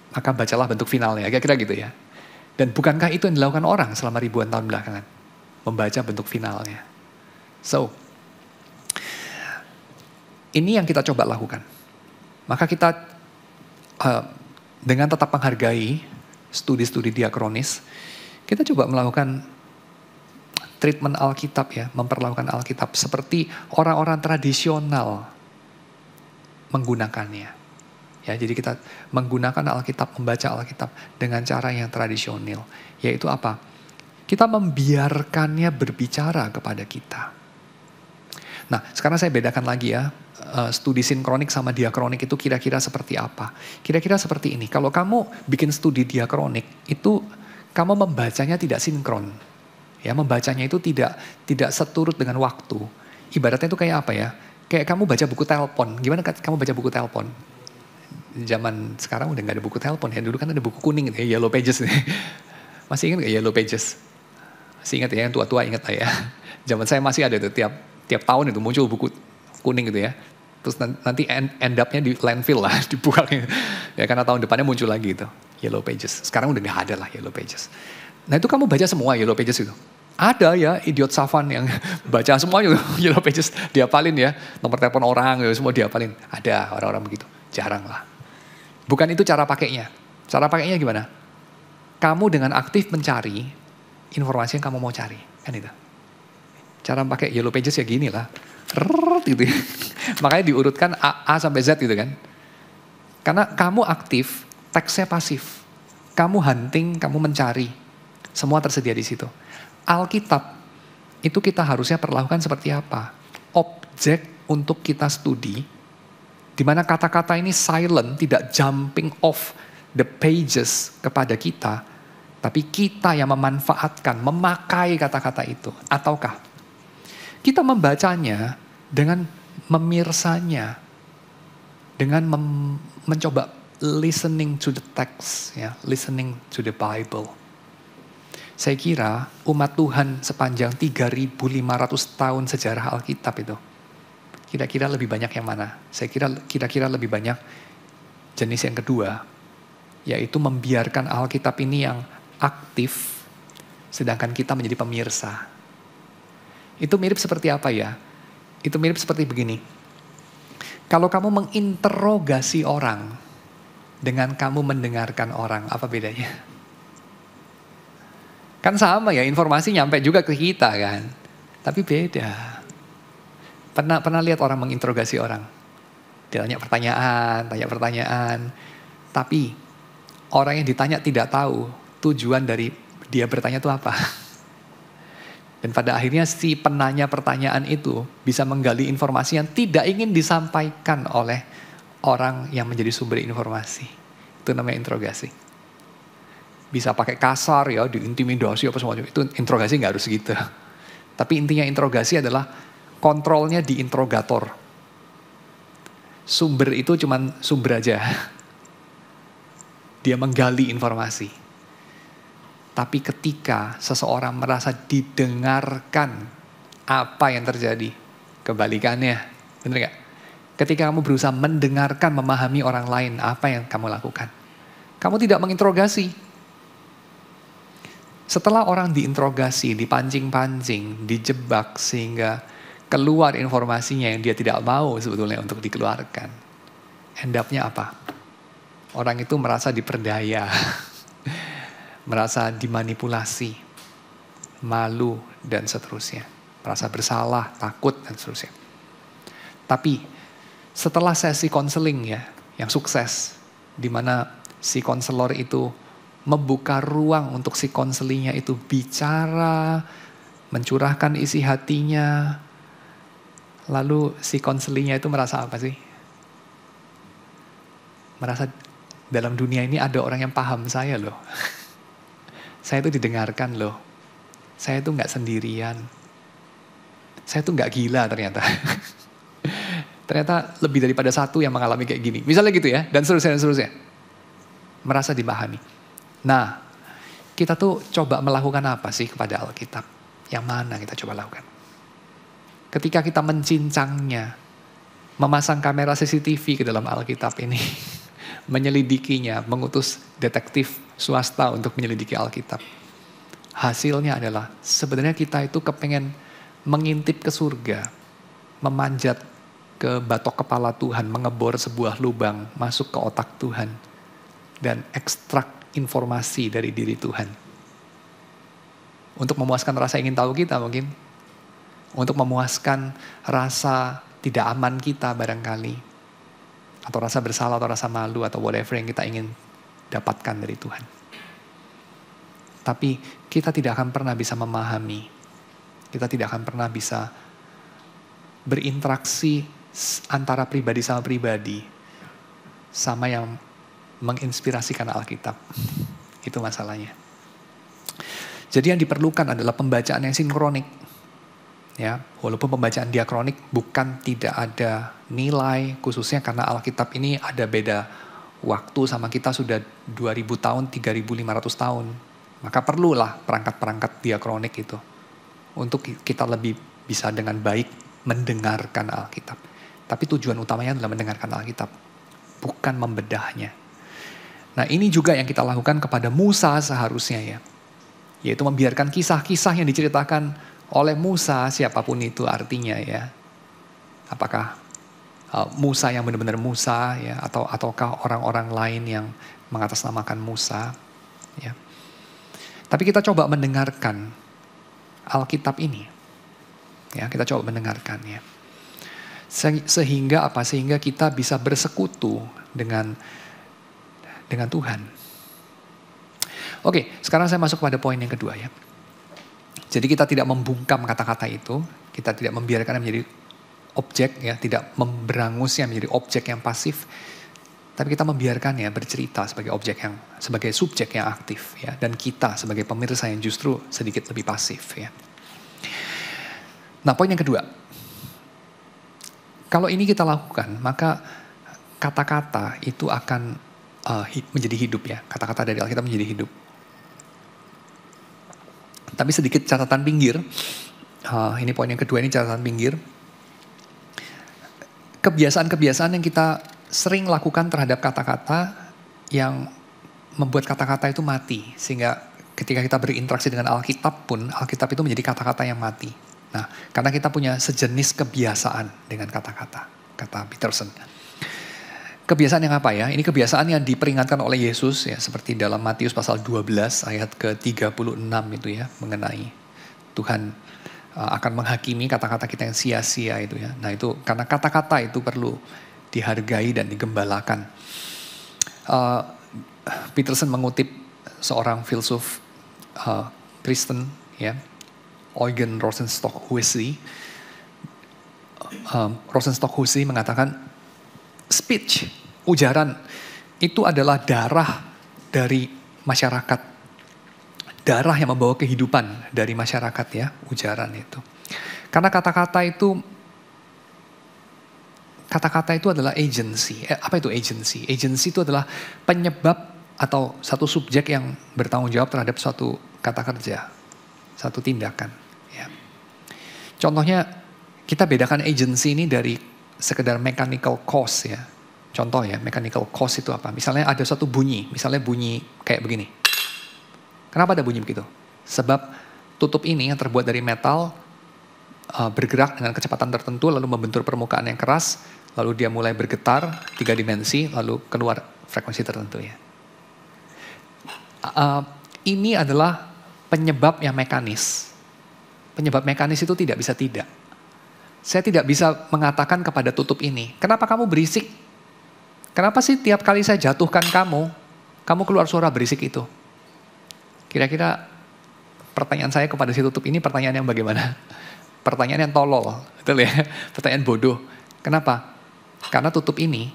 maka bacalah bentuk finalnya, kira-kira gitu ya. Dan bukankah itu yang dilakukan orang selama ribuan tahun belakangan? Membaca bentuk finalnya. So, ini yang kita coba lakukan. Maka kita dengan tetap menghargai studi-studi diakronis, kita coba melakukan treatment Alkitab ya, memperlakukan Alkitab seperti orang-orang tradisional menggunakannya. Ya, jadi kita menggunakan Alkitab, membaca Alkitab dengan cara yang tradisional. Yaitu apa? Kita membiarkannya berbicara kepada kita. Nah, sekarang saya bedakan lagi ya, studi sinkronik sama diakronik itu kira-kira seperti apa. Kira-kira seperti ini, kalau kamu bikin studi diakronik, itu kamu membacanya tidak sinkron. Ya, membacanya itu tidak seturut dengan waktu. Ibaratnya itu kayak apa ya? Kayak kamu baca buku telepon. Gimana kamu baca buku telepon? Zaman sekarang udah gak ada buku telepon ya. Dulu kan ada buku kuning gitu ya, Yellow Pages. Masih ingat gak Yellow Pages? Masih ingat ya, yang tua-tua ingat lah ya. Zaman saya masih ada tuh, tiap tahun itu muncul buku kuning gitu ya. Terus nanti end up-nya di landfill lah, dibuang. Ya karena tahun depannya muncul lagi itu, Yellow Pages. Sekarang udah gak ada lah Yellow Pages. Nah itu kamu baca semua Yellow Pages itu. Ada ya idiot savant yang baca semuanya Yellow Pages, diapalin ya. Nomor telepon orang, semua diapalin. Ada orang-orang begitu, jarang lah. Bukan itu cara pakainya. Cara pakainya gimana? Kamu dengan aktif mencari informasi yang kamu mau cari. Kan itu. Cara pakai Yellow Pages ya gini lah. Gitu ya. Makanya diurutkan A sampai Z gitu kan. Karena kamu aktif, teksnya pasif. Kamu hunting, kamu mencari. Semua tersedia di situ. Alkitab itu kita harusnya perlakukan seperti apa? Objek untuk kita studi, di mana kata-kata ini silent, tidak jumping off the pages kepada kita, tapi kita yang memanfaatkan, memakai kata-kata itu. Ataukah kita membacanya dengan memirsanya, dengan mencoba listening to the text, ya, listening to the Bible. Saya kira umat Tuhan sepanjang 3.500 tahun sejarah Alkitab itu, kira-kira lebih banyak yang mana? Saya kira lebih banyak jenis yang kedua, yaitu membiarkan Alkitab ini yang aktif, sedangkan kita menjadi pemirsa. Itu mirip seperti apa ya? Itu mirip seperti begini. Kalau kamu menginterogasi orang dengan kamu mendengarkan orang, apa bedanya? Kan sama ya, informasi nyampe juga ke kita kan. Tapi beda. Pernah lihat orang menginterogasi orang? Dia tanya pertanyaan. Tapi orang yang ditanya tidak tahu tujuan dari dia bertanya itu apa. Dan pada akhirnya si penanya pertanyaan itu bisa menggali informasi yang tidak ingin disampaikan oleh orang yang menjadi sumber informasi. Itu namanya interogasi. Bisa pakai kasar ya, diintimidasi apa semacam itu, interogasi nggak harus gitu. Tapi intinya interogasi adalah kontrolnya di interrogator, Sumber itu cuman sumber aja. Dia menggali informasi. Tapi ketika seseorang merasa didengarkan, apa yang terjadi? Kebalikannya, bener gak? Ketika kamu berusaha mendengarkan, memahami orang lain, apa yang kamu lakukan? Kamu tidak menginterogasi. Setelah orang diinterogasi, dipancing-pancing, dijebak sehingga keluar informasinya yang dia tidak mau sebetulnya untuk dikeluarkan. End up-nya apa? Orang itu merasa diperdaya, merasa dimanipulasi, malu dan seterusnya. Merasa bersalah, takut dan seterusnya. Tapi setelah sesi konseling ya, yang sukses, di mana si konselor itu membuka ruang untuk si konselingnya itu bicara, mencurahkan isi hatinya, lalu si konselingnya itu merasa apa sih? Merasa dalam dunia ini ada orang yang paham saya loh. Saya itu didengarkan loh. Saya itu gak sendirian. Saya itu gak gila ternyata. Ternyata lebih daripada satu yang mengalami kayak gini. Misalnya gitu ya, dan seterusnya, dan seterusnya. Merasa dipahami. Nah, kita tuh coba melakukan apa sih kepada Alkitab? Yang mana kita coba lakukan? Ketika kita mencincangnya, memasang kamera CCTV ke dalam Alkitab ini, menyelidikinya, mengutus detektif swasta untuk menyelidiki Alkitab. Hasilnya adalah sebenarnya kita itu kepengen mengintip ke surga, memanjat ke batok kepala Tuhan, mengebor sebuah lubang, masuk ke otak Tuhan, dan ekstrak informasi dari diri Tuhan. Untuk memuaskan rasa ingin tahu kita mungkin, untuk memuaskan rasa tidak aman kita barangkali, atau rasa bersalah, atau rasa malu, atau whatever yang kita ingin dapatkan dari Tuhan. Tapi kita tidak akan pernah bisa memahami, kita tidak akan pernah bisa berinteraksi antara pribadi sama pribadi, sama yang menginspirasikan Alkitab. Itu masalahnya. Jadi yang diperlukan adalah pembacaan yang sinkronik. Ya, walaupun pembacaan diakronik bukan tidak ada nilai, khususnya karena Alkitab ini ada beda waktu sama kita sudah 2000 tahun, 3500 tahun. Maka perlulah perangkat-perangkat diakronik itu. Untuk kita lebih bisa dengan baik mendengarkan Alkitab. Tapi tujuan utamanya adalah mendengarkan Alkitab. Bukan membedahnya. Nah ini juga yang kita lakukan kepada Musa seharusnya ya. Yaitu membiarkan kisah-kisah yang diceritakan oleh Musa, siapapun itu artinya ya. Apakah Musa yang benar-benar Musa ya, ataukah orang-orang lain yang mengatasnamakan Musa ya. Tapi kita coba mendengarkan Alkitab ini. Ya, kita coba mendengarkannya. Sehingga apa? Sehingga kita bisa bersekutu dengan Tuhan. Oke, sekarang saya masuk pada poin yang kedua ya. Jadi kita tidak membungkam kata-kata itu, kita tidak membiarkannya menjadi objek ya, tidak memberangusnya menjadi objek yang pasif, tapi kita membiarkannya bercerita sebagai subjek yang aktif ya, dan kita sebagai pemirsa yang justru sedikit lebih pasif ya. Nah, poin yang kedua. Kalau ini kita lakukan, maka kata-kata itu akan menjadi hidup ya. Kata-kata dari Alkitab menjadi hidup. Tapi sedikit catatan pinggir. Ini poin yang kedua, ini catatan pinggir. Kebiasaan-kebiasaan yang kita sering lakukan terhadap kata-kata yang membuat kata-kata itu mati. Sehingga ketika kita berinteraksi dengan Alkitab pun, Alkitab itu menjadi kata-kata yang mati. Nah, karena kita punya sejenis kebiasaan dengan kata-kata, kata Peterson. Kebiasaan yang apa ya? Ini kebiasaan yang diperingatkan oleh Yesus ya, seperti dalam Matius pasal 12 ayat ke-36 itu ya, mengenai Tuhan akan menghakimi kata-kata kita yang sia-sia itu ya. Nah itu karena kata-kata itu perlu dihargai dan digembalakan. Peterson mengutip seorang filsuf Kristen ya, Eugen Rosenstock-Huessy. Rosenstock-Huessy mengatakan speech, ujaran itu adalah darah dari masyarakat. Darah yang membawa kehidupan dari masyarakat ya, ujaran itu. Karena kata-kata itu kata-kata itu adalah agency. Apa itu agency? Agency itu adalah penyebab atau satu subjek yang bertanggung jawab terhadap suatu kata kerja, satu tindakan. Ya. Contohnya, kita bedakan agency ini dari sekedar mechanical cause ya. Contoh ya, mechanical cause itu apa? Misalnya ada suatu bunyi, misalnya bunyi kayak begini. Kenapa ada bunyi begitu? Sebab tutup ini yang terbuat dari metal bergerak dengan kecepatan tertentu, lalu membentur permukaan yang keras, lalu dia mulai bergetar 3 dimensi, lalu keluar frekuensi tertentu ya. Ini adalah penyebab yang mekanis. Penyebab mekanis itu tidak bisa tidak. Saya tidak bisa mengatakan kepada tutup ini, kenapa kamu berisik? Kenapa sih tiap kali saya jatuhkan kamu keluar suara berisik itu? Kira-kira pertanyaan saya kepada si tutup ini pertanyaan yang bagaimana? Pertanyaan yang tolol, betul ya? Pertanyaan bodoh. Kenapa? Karena tutup ini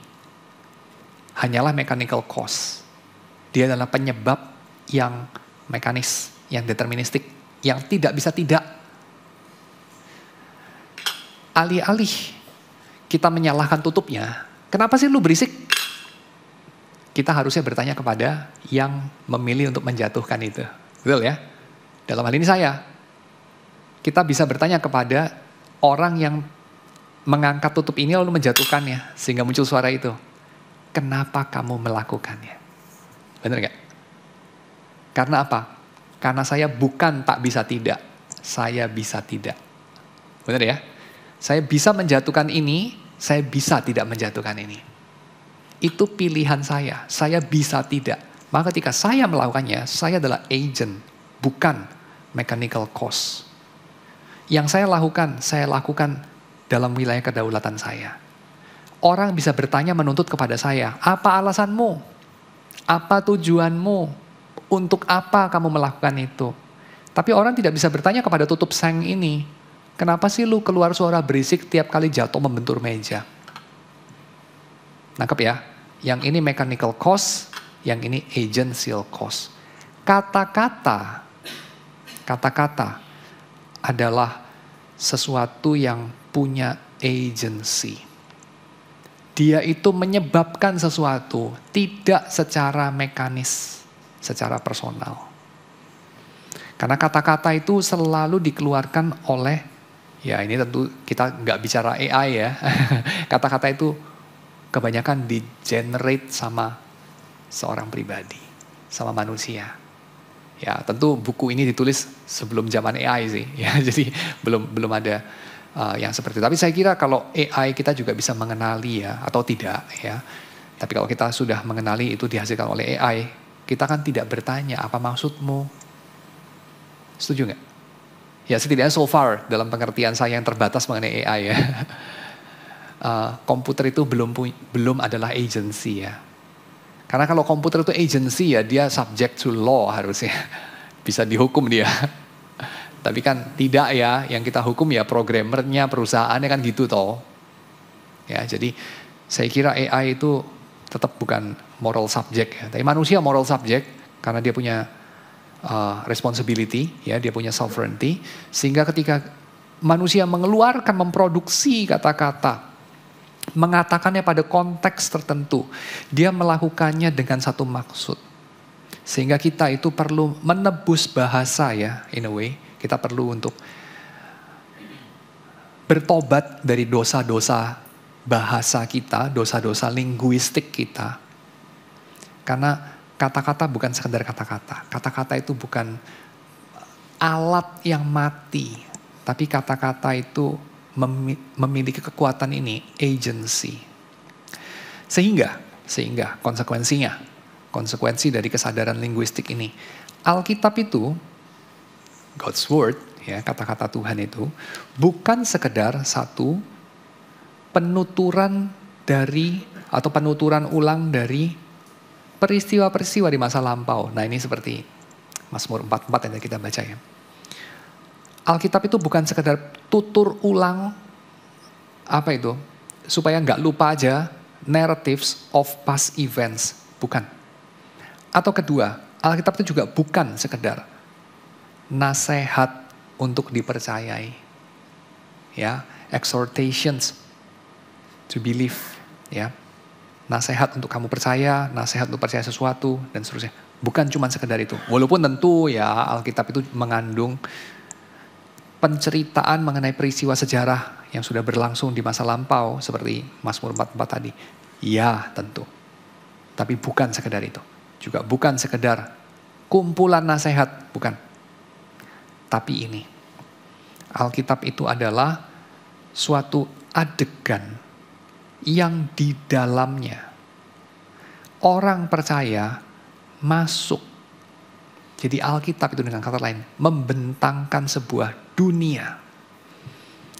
hanyalah mechanical cause. Dia adalah penyebab yang mekanis, yang deterministik, yang tidak bisa tidak. Alih-alih kita menyalahkan tutupnya, kenapa sih lu berisik? Kita harusnya bertanya kepada yang memilih untuk menjatuhkan itu. Betul ya? Dalam hal ini saya. Kita bisa bertanya kepada orang yang mengangkat tutup ini lalu menjatuhkannya. Sehingga muncul suara itu. Kenapa kamu melakukannya? Benar gak? Karena apa? Karena saya bukan tak bisa tidak. Saya bisa tidak. Benar ya? Saya bisa menjatuhkan ini, saya bisa tidak menjatuhkan ini. Itu pilihan saya. Saya bisa tidak. Maka ketika saya melakukannya, saya adalah agent, bukan mechanical cause. Yang saya lakukan dalam wilayah kedaulatan saya. Orang bisa bertanya menuntut kepada saya, apa alasanmu? Apa tujuanmu? Untuk apa kamu melakukan itu? Tapi orang tidak bisa bertanya kepada tutup seng ini, kenapa sih lu keluar suara berisik tiap kali jatuh membentur meja? Nangkep ya? Yang ini mechanical cause, yang ini agential cause. Kata-kata adalah sesuatu yang punya agency. Dia itu menyebabkan sesuatu, tidak secara mekanis, secara personal. Karena kata-kata itu selalu dikeluarkan oleh, ya ini tentu kita nggak bicara AI ya. Kata-kata itu kebanyakan di-generate sama seorang pribadi, sama manusia. Ya tentu buku ini ditulis sebelum zaman AI sih, ya jadi belum ada yang seperti itu. Tapi saya kira kalau AI kita juga bisa mengenali ya, atau tidak ya. Tapi kalau kita sudah mengenali itu dihasilkan oleh AI, kita kan tidak bertanya apa maksudmu. Setuju nggak? Ya setidaknya so far dalam pengertian saya yang terbatas mengenai AI ya. Komputer itu belum adalah agency ya. Karena kalau komputer itu agency ya dia subject to law harusnya. Bisa dihukum dia. Tapi kan tidak ya, yang kita hukum ya programmernya, perusahaannya kan gitu toh. Ya, jadi saya kira AI itu tetap bukan moral subject ya. Tapi manusia moral subject karena dia punya responsibility, ya dia punya sovereignty. Sehingga ketika manusia mengeluarkan, memproduksi kata-kata, mengatakannya pada konteks tertentu, dia melakukannya dengan satu maksud. Sehingga kita itu perlu menebus bahasa ya, in a way. Kita perlu untuk bertobat dari dosa-dosa bahasa kita, dosa-dosa linguistik kita. Karena kata-kata bukan sekedar kata-kata. Kata-kata itu bukan alat yang mati. Tapi kata-kata itu memiliki kekuatan ini, agency. Sehingga konsekuensi dari kesadaran linguistik ini, Alkitab itu, God's Word, ya kata-kata Tuhan itu, bukan sekedar satu penuturan dari atau penuturan ulang dari peristiwa-peristiwa di masa lampau. Nah ini seperti Mazmur 44 yang kita baca ya. Alkitab itu bukan sekedar tutur ulang, apa itu, supaya nggak lupa aja narratives of past events, bukan. Atau kedua, Alkitab itu juga bukan sekedar nasihat untuk dipercayai, ya, exhortations to believe, ya. Nasihat untuk kamu percaya, nasihat untuk percaya sesuatu, dan seterusnya. Bukan cuma sekedar itu. Walaupun tentu ya Alkitab itu mengandung penceritaan mengenai peristiwa sejarah yang sudah berlangsung di masa lampau, seperti Mazmur 44 tadi. Ya tentu. Tapi bukan sekedar itu. Juga bukan sekedar kumpulan nasihat, bukan. Tapi ini, Alkitab itu adalah suatu adegan yang di dalamnya orang percaya masuk. Jadi Alkitab itu dengan kata lain membentangkan sebuah dunia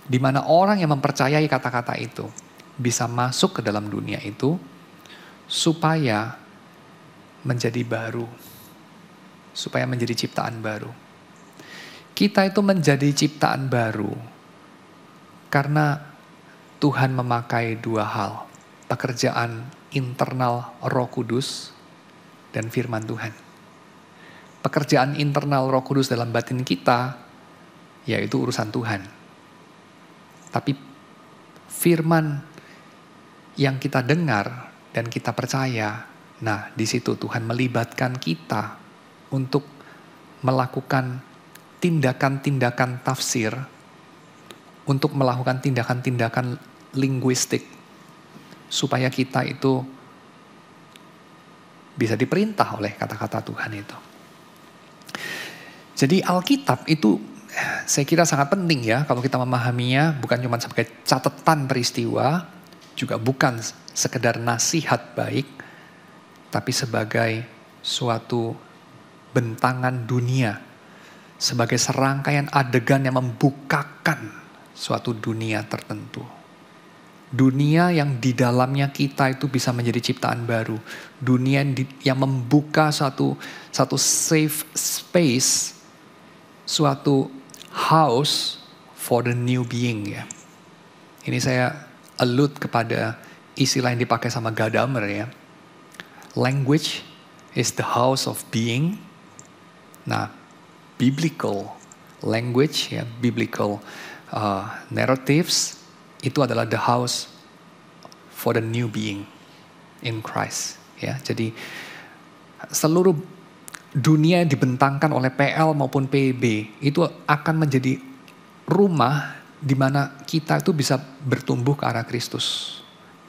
di mana orang yang mempercayai kata-kata itu bisa masuk ke dalam dunia itu supaya menjadi baru, supaya menjadi ciptaan baru. Kita itu menjadi ciptaan baru karena Tuhan memakai dua hal, pekerjaan internal Roh Kudus dan firman Tuhan. Pekerjaan internal Roh Kudus dalam batin kita, yaitu urusan Tuhan. Tapi firman yang kita dengar dan kita percaya, nah di situ Tuhan melibatkan kita untuk melakukan tindakan-tindakan tafsir, untuk melakukan tindakan-tindakan linguistik, supaya kita itu bisa diperintah oleh kata-kata Tuhan itu. Jadi Alkitab itu saya kira sangat penting ya kalau kita memahaminya, bukan cuma sebagai catatan peristiwa, juga bukan sekedar nasihat baik, tapi sebagai suatu bentangan dunia, sebagai serangkaian adegan yang membukakan suatu dunia tertentu. Dunia yang di dalamnya kita itu bisa menjadi ciptaan baru. Dunia yang membuka suatu safe space, suatu house for the new being ya. Ini saya allude kepada istilah yang dipakai sama Gadamer ya. Language is the house of being. Nah, biblical language ya, biblical narratives itu adalah the house for the new being in Christ. Ya, jadi seluruh dunia yang dibentangkan oleh PL maupun PB itu akan menjadi rumah di mana kita itu bisa bertumbuh ke arah Kristus.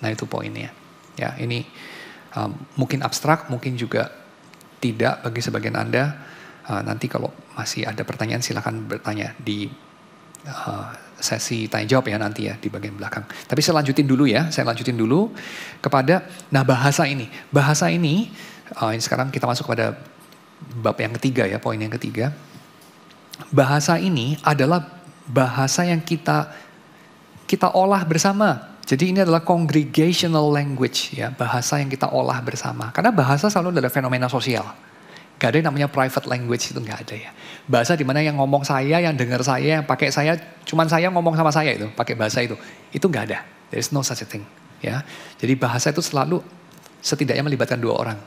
Nah itu poinnya. Ya, ini mungkin abstrak, mungkin juga tidak bagi sebagian Anda. Nanti kalau masih ada pertanyaan silakan bertanya di sesi tanya jawab ya nanti ya di bagian belakang. Tapi saya lanjutin dulu kepada bahasa ini. Bahasa ini sekarang kita masuk pada bab yang ketiga ya, poin yang ketiga. Bahasa ini adalah bahasa yang kita olah bersama. Jadi ini adalah congregational language ya, bahasa yang kita olah bersama. Karena bahasa selalu ada fenomena sosial. Gak ada yang namanya private language, itu gak ada ya. Bahasa dimana yang ngomong saya, yang dengar saya, yang pakai saya, cuman saya ngomong sama saya itu, pakai bahasa itu gak ada. There is no such a thing. Ya. Jadi bahasa itu selalu setidaknya melibatkan dua orang.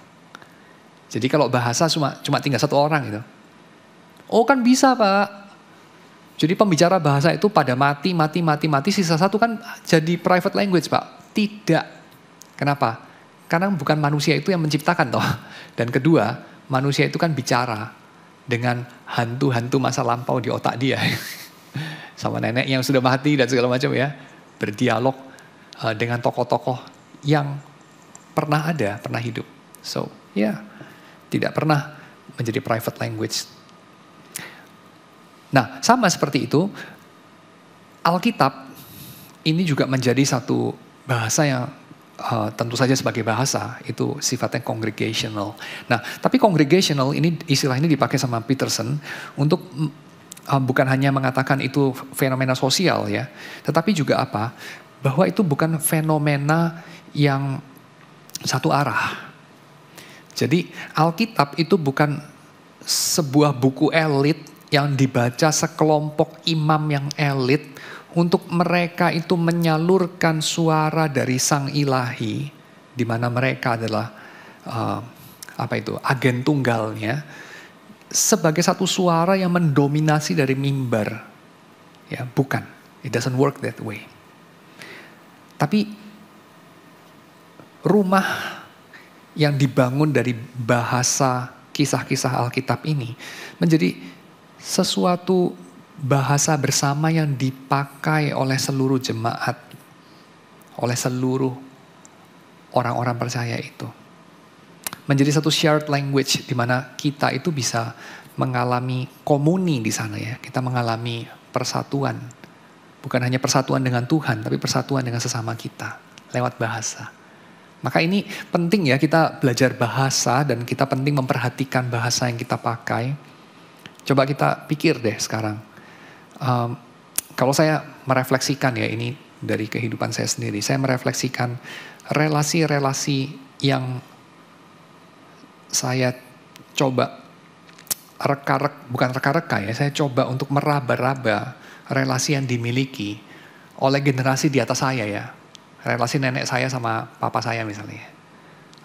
Jadi kalau bahasa cuma tinggal satu orang gitu. Oh kan bisa Pak. Jadi pembicara bahasa itu pada mati, sisa satu kan jadi private language Pak. Tidak. Kenapa? Karena bukan manusia itu yang menciptakan toh. Dan kedua, manusia itu kan bicara dengan hantu-hantu masa lampau di otak dia. Sama nenek yang sudah mati dan segala macam ya. Berdialog dengan tokoh-tokoh yang pernah hidup. So, tidak pernah menjadi private language. Nah, sama seperti itu, Alkitab ini juga menjadi satu bahasa yang tentu saja sebagai bahasa itu sifatnya congregational. Nah, tapi congregational ini istilah ini dipakai sama Peterson untuk bukan hanya mengatakan itu fenomena sosial ya, tetapi juga apa? Bahwa itu bukan fenomena yang satu arah. Jadi Alkitab itu bukan sebuah buku elit yang dibaca sekelompok imam yang elit untuk mereka itu menyalurkan suara dari Sang Ilahi, di mana mereka adalah agen tunggalnya, sebagai satu suara yang mendominasi dari mimbar. Ya, bukan. It doesn't work that way. Tapi rumah yang dibangun dari bahasa kisah-kisah Alkitab ini menjadi sesuatu bahasa bersama yang dipakai oleh seluruh jemaat, oleh seluruh orang-orang percaya itu. Menjadi satu shared language di mana kita itu bisa mengalami komuni di sana ya. Kita mengalami persatuan. Bukan hanya persatuan dengan Tuhan, tapi persatuan dengan sesama kita lewat bahasa. Maka ini penting ya, kita belajar bahasa dan kita penting memperhatikan bahasa yang kita pakai. Coba kita pikir deh sekarang. Kalau saya merefleksikan ya, ini dari kehidupan saya sendiri. Saya merefleksikan relasi-relasi yang saya coba bukan reka-reka ya, saya coba untuk meraba-raba relasi yang dimiliki oleh generasi di atas saya ya. Relasi nenek saya sama papa saya misalnya.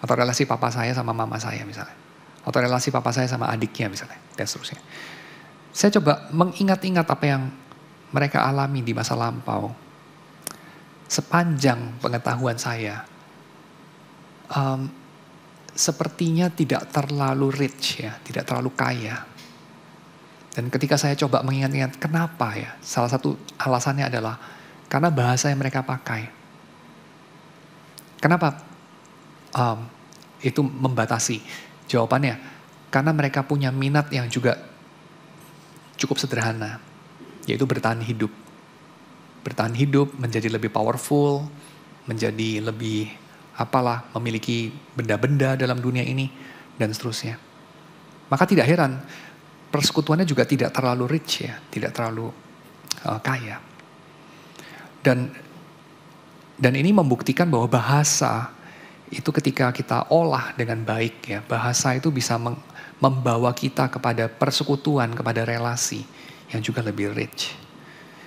Atau relasi papa saya sama mama saya misalnya. Atau relasi papa saya sama adiknya misalnya. Dan seterusnya. Saya coba mengingat-ingat apa yang mereka alami di masa lampau. Sepanjang pengetahuan saya. Sepertinya tidak terlalu rich ya. Tidak terlalu kaya. Dan ketika saya coba mengingat-ingat kenapa ya. Salah satu alasannya adalah karena bahasa yang mereka pakai. Kenapa itu membatasi? Jawabannya, karena mereka punya minat yang juga cukup sederhana, yaitu bertahan hidup. Bertahan hidup, menjadi lebih powerful, menjadi lebih memiliki benda-benda dalam dunia ini, dan seterusnya. Maka tidak heran, persekutuannya juga tidak terlalu rich ya, tidak terlalu kaya. Dan ini membuktikan bahwa bahasa itu ketika kita olah dengan baik ya, bahasa itu bisa membawa kita kepada persekutuan, kepada relasi yang juga lebih rich.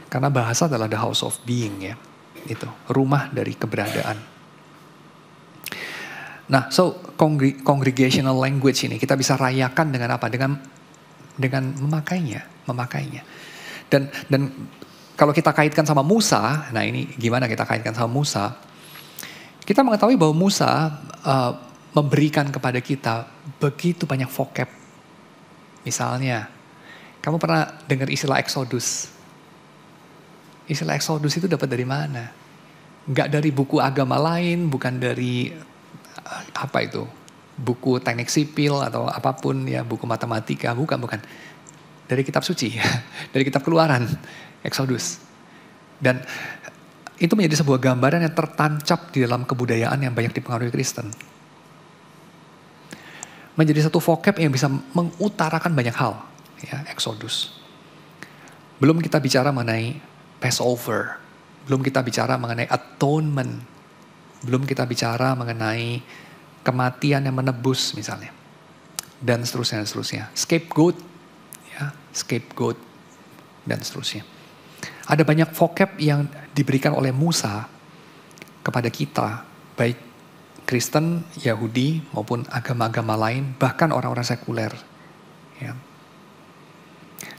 Karena bahasa adalah the house of being ya, itu rumah dari keberadaan. Nah, so congregational language ini kita bisa rayakan dengan apa? Dengan memakainya. Dan kalau kita kaitkan sama Musa, nah ini gimana kita kaitkan sama Musa? Kita mengetahui bahwa Musa memberikan kepada kita begitu banyak vocab. Misalnya, kamu pernah dengar istilah Exodus? Istilah Exodus itu dapat dari mana? Enggak dari buku agama lain, bukan dari buku teknik sipil atau apapun ya, buku matematika, bukan. Dari kitab suci, dari kitab Keluaran. Exodus. Dan itu menjadi sebuah gambaran yang tertancap di dalam kebudayaan yang banyak dipengaruhi Kristen. Menjadi satu vocab yang bisa mengutarakan banyak hal. Ya, Exodus. Belum kita bicara mengenai Passover. Belum kita bicara mengenai atonement. Belum kita bicara mengenai kematian yang menebus misalnya. Dan seterusnya. Scapegoat. Ya, scapegoat. Dan seterusnya. Ada banyak vocab yang diberikan oleh Musa kepada kita, baik Kristen, Yahudi, maupun agama-agama lain, bahkan orang-orang sekuler. Ya.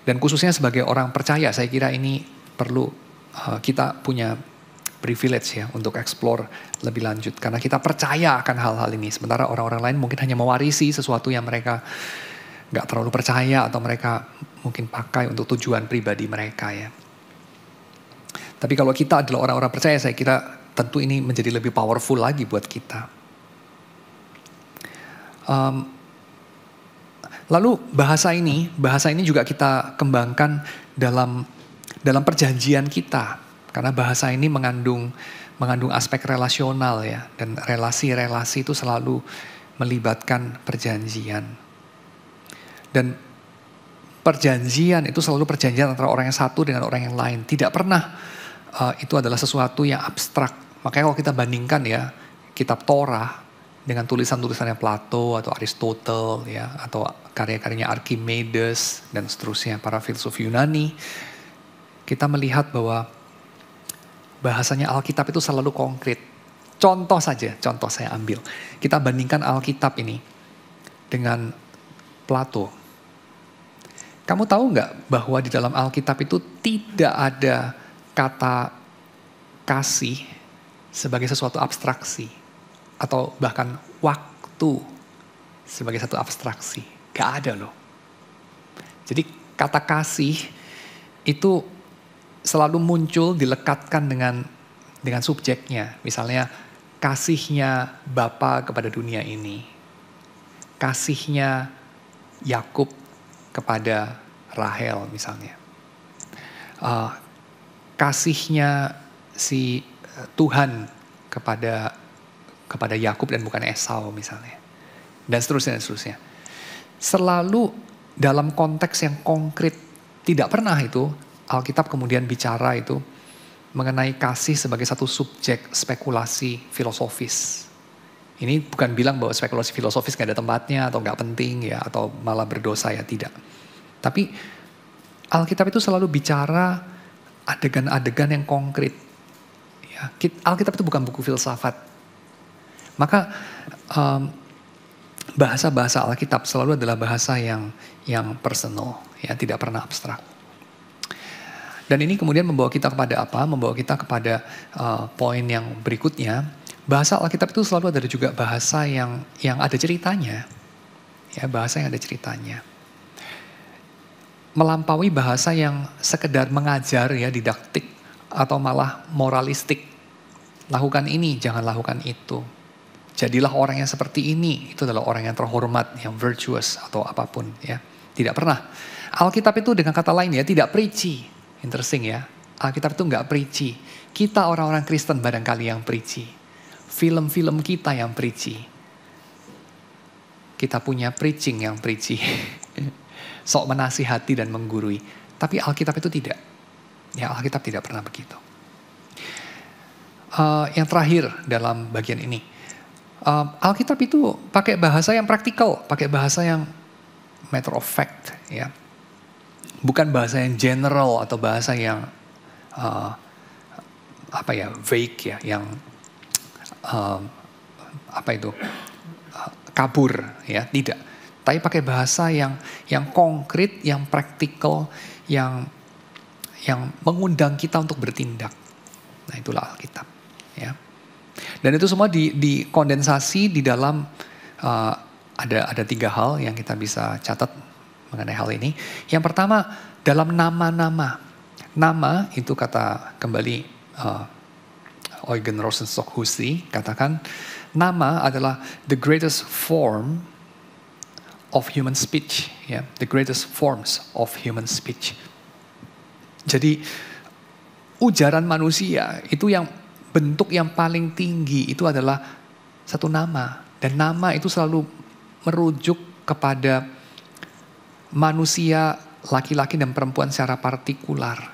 Dan khususnya sebagai orang percaya, saya kira ini perlu kita punya privilege ya untuk explore lebih lanjut. Karena kita percaya akan hal-hal ini, sementara orang-orang lain mungkin hanya mewarisi sesuatu yang mereka gak terlalu percaya atau mereka mungkin pakai untuk tujuan pribadi mereka ya. Tapi kalau kita adalah orang-orang percaya, saya kira tentu ini menjadi lebih powerful lagi buat kita. Lalu bahasa ini juga kita kembangkan dalam perjanjian kita. Karena bahasa ini mengandung aspek relasional ya. Dan relasi-relasi itu selalu melibatkan perjanjian. Dan perjanjian itu selalu perjanjian antara orang yang satu dengan orang yang lain. Tidak pernah itu adalah sesuatu yang abstrak. Makanya kalau kita bandingkan ya kitab Torah dengan tulisan-tulisannya Plato atau Aristotle ya, atau karya-karyanya Archimedes dan seterusnya, para filsuf Yunani, kita melihat bahwa bahasanya Alkitab itu selalu konkret. Contoh saya ambil. Kita bandingkan Alkitab ini dengan Plato. Kamu tahu nggak bahwa di dalam Alkitab itu tidak ada kata kasih sebagai sesuatu abstraksi. atau bahkan waktu sebagai satu abstraksi. Gak ada loh. Jadi kata kasih itu selalu muncul dilekatkan dengan subjeknya. Misalnya kasihnya Bapa kepada dunia ini. Kasihnya Yakub kepada Rahel misalnya. Kasihnya si Tuhan kepada Yakub dan bukan Esau misalnya. Dan seterusnya dan seterusnya. Selalu dalam konteks yang konkret. Tidak pernah itu Alkitab kemudian bicara itu mengenai kasih sebagai satu subjek spekulasi filosofis. Ini bukan bilang bahwa spekulasi filosofis gak ada tempatnya atau gak penting ya atau malah berdosa ya, tidak. Tapi Alkitab itu selalu bicara adegan-adegan yang konkret. Ya, Alkitab itu bukan buku filsafat. Maka bahasa-bahasa Alkitab selalu adalah bahasa yang personal, ya tidak pernah abstrak. Dan ini kemudian membawa kita kepada apa? Membawa kita kepada poin yang berikutnya. Bahasa Alkitab itu selalu ada juga bahasa yang ada ceritanya. Ya, bahasa yang ada ceritanya. Melampaui bahasa yang sekedar mengajar ya, didaktik atau malah moralistik. Lakukan ini, jangan lakukan itu. Jadilah orang yang seperti ini, itu adalah orang yang terhormat, yang virtuous atau apapun ya. Tidak pernah. Alkitab itu dengan kata lain ya, tidak preachy. Interesting ya, Alkitab itu nggak preachy. Kita orang-orang Kristen barangkali yang preachy. Film-film kita yang preachy. Kita punya preaching yang preachy. Sok menasihati dan menggurui. Tapi Alkitab itu tidak. Ya, Alkitab tidak pernah begitu. Yang terakhir dalam bagian ini. Alkitab itu pakai bahasa yang praktikal. Pakai bahasa yang matter of fact. Ya. Bukan bahasa yang general atau bahasa yang vague ya, yang kabur ya, tidak. Tapi pakai bahasa yang konkret, yang praktikal, yang mengundang kita untuk bertindak. Nah, itulah Alkitab ya. Dan itu semua dikondensasi di dalam ada 3 hal yang kita bisa catat mengenai hal ini. Yang pertama, dalam nama-nama. Nama itu kata kembali Eugen Rosenstock-Huessy katakan, nama adalah the greatest form of human speech. Ya, the greatest forms of human speech. Jadi ujaran manusia itu yang bentuk yang paling tinggi itu adalah satu nama. Dan nama itu selalu merujuk kepada manusia, laki-laki dan perempuan secara partikular.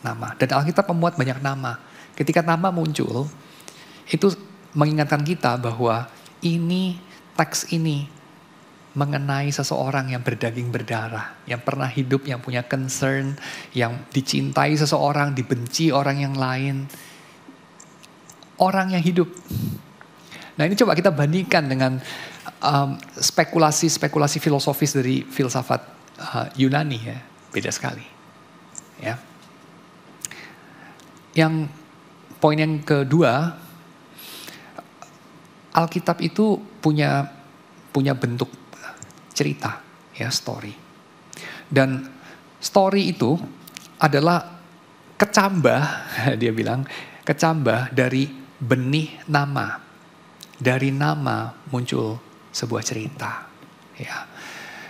Nama. Dan Alkitab memuat banyak nama. Ketika nama muncul, itu mengingatkan kita bahwa teks ini mengenai seseorang yang berdaging berdarah, yang pernah hidup, yang punya concern, yang dicintai seseorang, dibenci orang yang lain. Orang yang hidup. Nah, ini coba kita bandingkan dengan spekulasi filosofis dari filsafat Yunani ya, beda sekali. Ya. Yang poin yang kedua, Alkitab itu punya bentuk cerita ya, story. Dan story itu adalah kecambah, dia bilang, kecambah dari benih nama. Dari nama muncul sebuah cerita. Ya.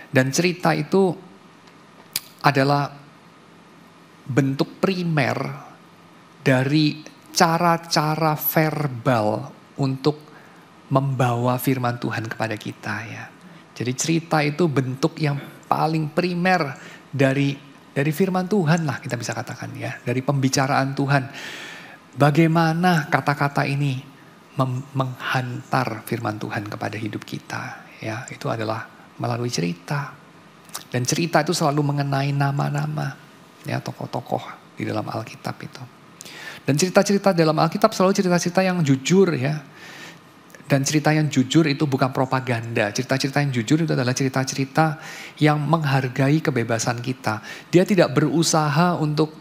Dan cerita itu adalah bentuk primer dari cara-cara verbal untuk membawa firman Tuhan kepada kita ya. Jadi cerita itu bentuk yang paling primer dari firman Tuhan lah kita bisa katakan ya. Dari pembicaraan Tuhan. Bagaimana kata-kata ini menghantar firman Tuhan kepada hidup kita. Ya, itu adalah melalui cerita. Dan cerita itu selalu mengenai nama-nama. Ya, tokoh-tokoh di dalam Alkitab itu. Dan cerita-cerita dalam Alkitab selalu cerita-cerita yang jujur ya. Dan cerita yang jujur itu bukan propaganda. Cerita-cerita yang jujur itu adalah cerita-cerita yang menghargai kebebasan kita. Dia tidak berusaha untuk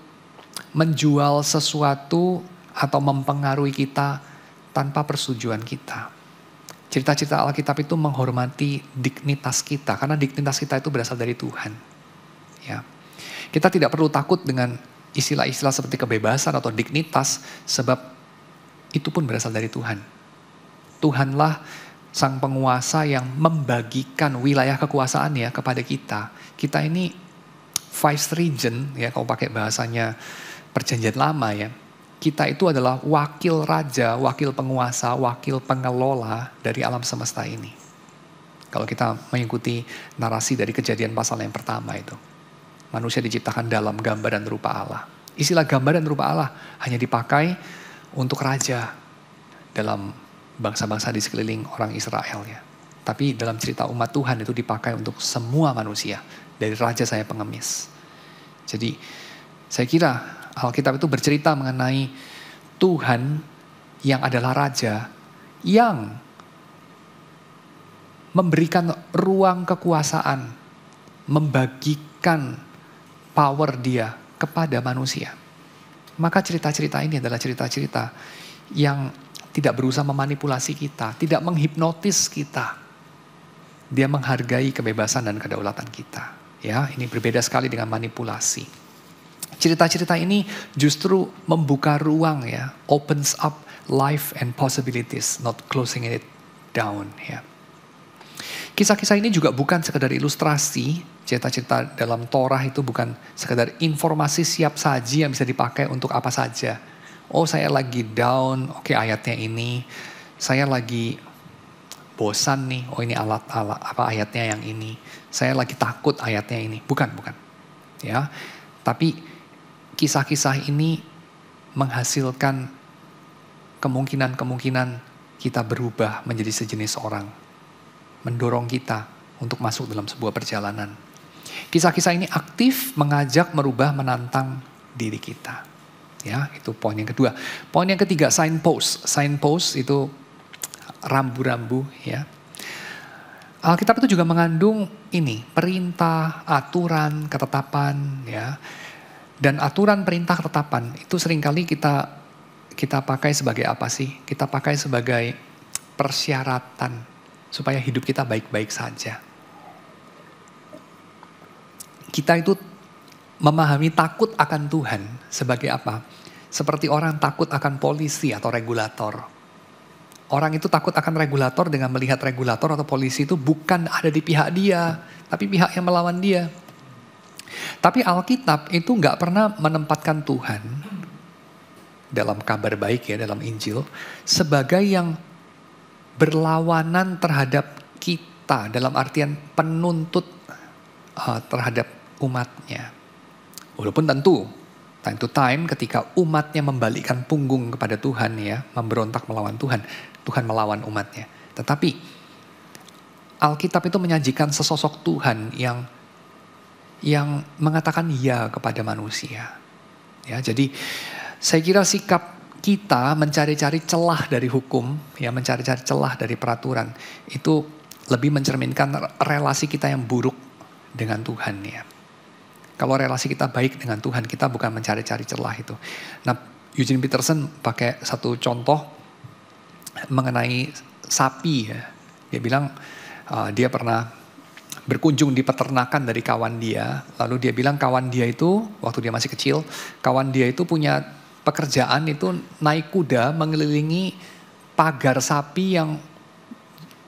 menjual sesuatu atau mempengaruhi kita tanpa persetujuan kita. Cerita-cerita Alkitab itu menghormati dignitas kita, karena dignitas kita itu berasal dari Tuhan. Ya. Kita tidak perlu takut dengan istilah-istilah seperti kebebasan atau dignitas, sebab itu pun berasal dari Tuhan. Tuhanlah sang penguasa yang membagikan wilayah kekuasaannya kepada kita. Kita ini vice regent, ya kalau pakai bahasanya perjanjian lama ya. Kita itu adalah wakil raja, wakil penguasa, wakil pengelola dari alam semesta ini. Kalau kita mengikuti narasi dari Kejadian pasal yang pertama itu. Manusia diciptakan dalam gambar dan rupa Allah. Istilah gambar dan rupa Allah hanya dipakai untuk raja dalam bangsa-bangsa di sekeliling orang Israel ya. Tapi dalam cerita umat Tuhan itu dipakai untuk semua manusia. Dari raja saya pengemis. Jadi saya kira Alkitab itu bercerita mengenai Tuhan yang adalah raja yang memberikan ruang kekuasaan, membagikan power dia kepada manusia. Maka cerita-cerita ini adalah cerita-cerita yang tidak berusaha memanipulasi kita, tidak menghipnotis kita. Dia menghargai kebebasan dan kedaulatan kita. Ya, ini berbeda sekali dengan manipulasi. Cerita-cerita ini justru membuka ruang ya, opens up life and possibilities, not closing it down ya. Kisah-kisah ini juga bukan sekedar ilustrasi, cerita-cerita dalam Torah itu bukan sekedar informasi siap saji yang bisa dipakai untuk apa saja. Oh saya lagi down, oke ayatnya ini. Saya lagi bosan nih, oh ini alat-alat apa ayatnya yang ini. Saya lagi takut ayatnya ini. Bukan. Ya. Tapi kisah-kisah ini menghasilkan kemungkinan-kemungkinan kita berubah menjadi sejenis orang. Mendorong kita untuk masuk dalam sebuah perjalanan. Kisah-kisah ini aktif mengajak, merubah, menantang diri kita. Ya, itu poin yang kedua. Poin yang ketiga, signpost. Signpost itu rambu-rambu ya. Alkitab itu juga mengandung ini, perintah, aturan, ketetapan ya. Dan aturan, perintah, ketetapan itu seringkali kita pakai sebagai apa sih? Kita pakai sebagai persyaratan supaya hidup kita baik-baik saja. Kita itu memahami takut akan Tuhan sebagai apa? Seperti orang takut akan polisi atau regulator. Orang itu takut akan regulator dengan melihat regulator atau polisi itu bukan ada di pihak dia, tapi pihak yang melawan dia. Tapi Alkitab itu nggak pernah menempatkan Tuhan dalam kabar baik ya, dalam Injil, sebagai yang berlawanan terhadap kita, dalam artian penuntut terhadap umatnya. Walaupun tentu, time to time ketika umatnya membalikkan punggung kepada Tuhan ya, memberontak melawan Tuhan, Tuhan melawan umatnya. Tetapi Alkitab itu menyajikan sesosok Tuhan yang mengatakan ya kepada manusia. Ya, jadi saya kira sikap kita mencari-cari celah dari hukum, ya mencari-cari celah dari peraturan, itu lebih mencerminkan relasi kita yang buruk dengan Tuhan ya. Kalau relasi kita baik dengan Tuhan, kita bukan mencari-cari celah itu. Nah, Eugene Peterson pakai satu contoh mengenai sapi ya. Dia bilang dia pernah berkunjung di peternakan dari kawan dia. Lalu dia bilang kawan dia itu, waktu dia masih kecil, kawan dia itu punya pekerjaan itu naik kuda mengelilingi pagar sapi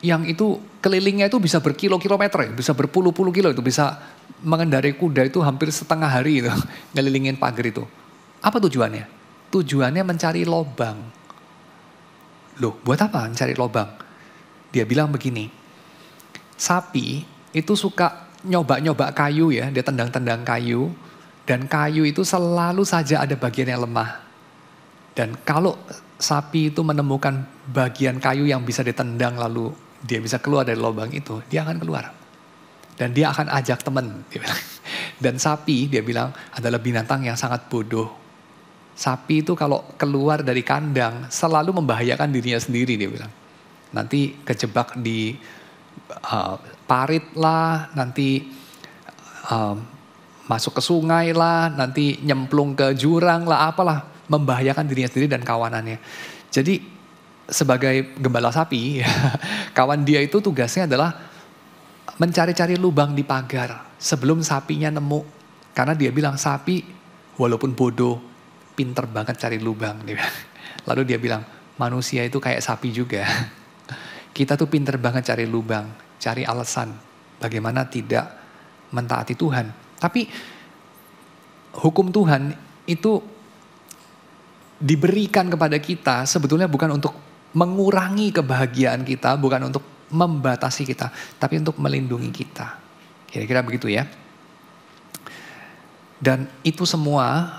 yang itu kelilingnya itu bisa berkilo-kilometer, bisa berpuluh-puluh kilo, itu bisa mengendarai kuda itu hampir setengah hari itu ngelilingin pagar itu. Apa tujuannya? Tujuannya mencari lobang. Loh, buat apa mencari lobang? Dia bilang begini, sapi itu suka nyoba-nyoba kayu ya, dia tendang-tendang kayu, dan kayu itu selalu saja ada bagian yang lemah. Dan kalau sapi itu menemukan bagian kayu yang bisa ditendang lalu dia bisa keluar dari lubang itu, dia akan keluar. Dan dia akan ajak teman. Dan sapi dia bilang adalah binatang yang sangat bodoh. Sapi itu kalau keluar dari kandang selalu membahayakan dirinya sendiri dia bilang. Nanti kejebak di parit lah, nanti masuk ke sungai lah, nanti nyemplung ke jurang lah, apalah, membahayakan dirinya sendiri dan kawanannya. Jadi sebagai gembala sapi, kawan dia itu tugasnya adalah mencari-cari lubang di pagar sebelum sapinya nemu. Karena dia bilang sapi walaupun bodoh, pinter banget cari lubang. Lalu dia bilang manusia itu kayak sapi juga. Kita tuh pinter banget cari lubang, cari alasan bagaimana tidak mentaati Tuhan. Tapi hukum Tuhan itu diberikan kepada kita sebetulnya bukan untuk mengurangi kebahagiaan kita, bukan untuk membatasi kita, tapi untuk melindungi kita. Kira-kira begitu ya. Dan itu semua,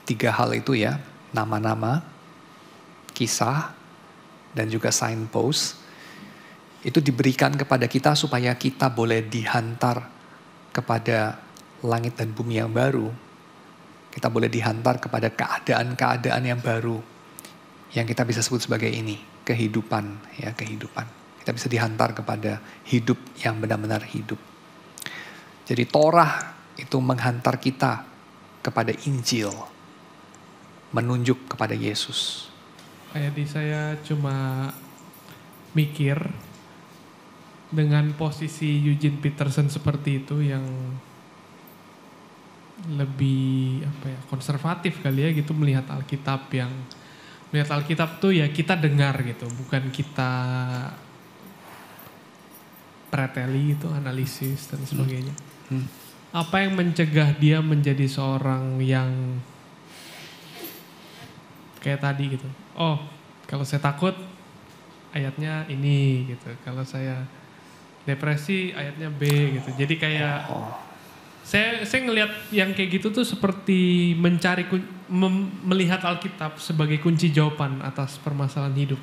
3 hal itu ya, nama-nama, kisah, dan juga signpost, itu diberikan kepada kita supaya kita boleh dihantar kepada langit dan bumi yang baru. Kita boleh dihantar kepada keadaan-keadaan yang baru. Yang kita bisa sebut sebagai ini, kehidupan. Ya, kehidupan. Kita bisa dihantar kepada hidup yang benar-benar hidup. Jadi Torah itu menghantar kita kepada Injil. Menunjuk kepada Yesus. Kayak saya cuma mikir dengan posisi Eugene Peterson seperti itu yang lebih konservatif kali ya gitu, melihat Alkitab tuh ya kita dengar gitu, bukan kita preteli gitu, analisis dan sebagainya. Apa yang mencegah dia menjadi seorang yang kayak tadi gitu? Oh, kalau saya takut ayatnya ini gitu. Kalau saya depresi ayatnya B gitu. Jadi kayak saya ngelihat yang kayak gitu tuh seperti melihat Alkitab sebagai kunci jawaban atas permasalahan hidup.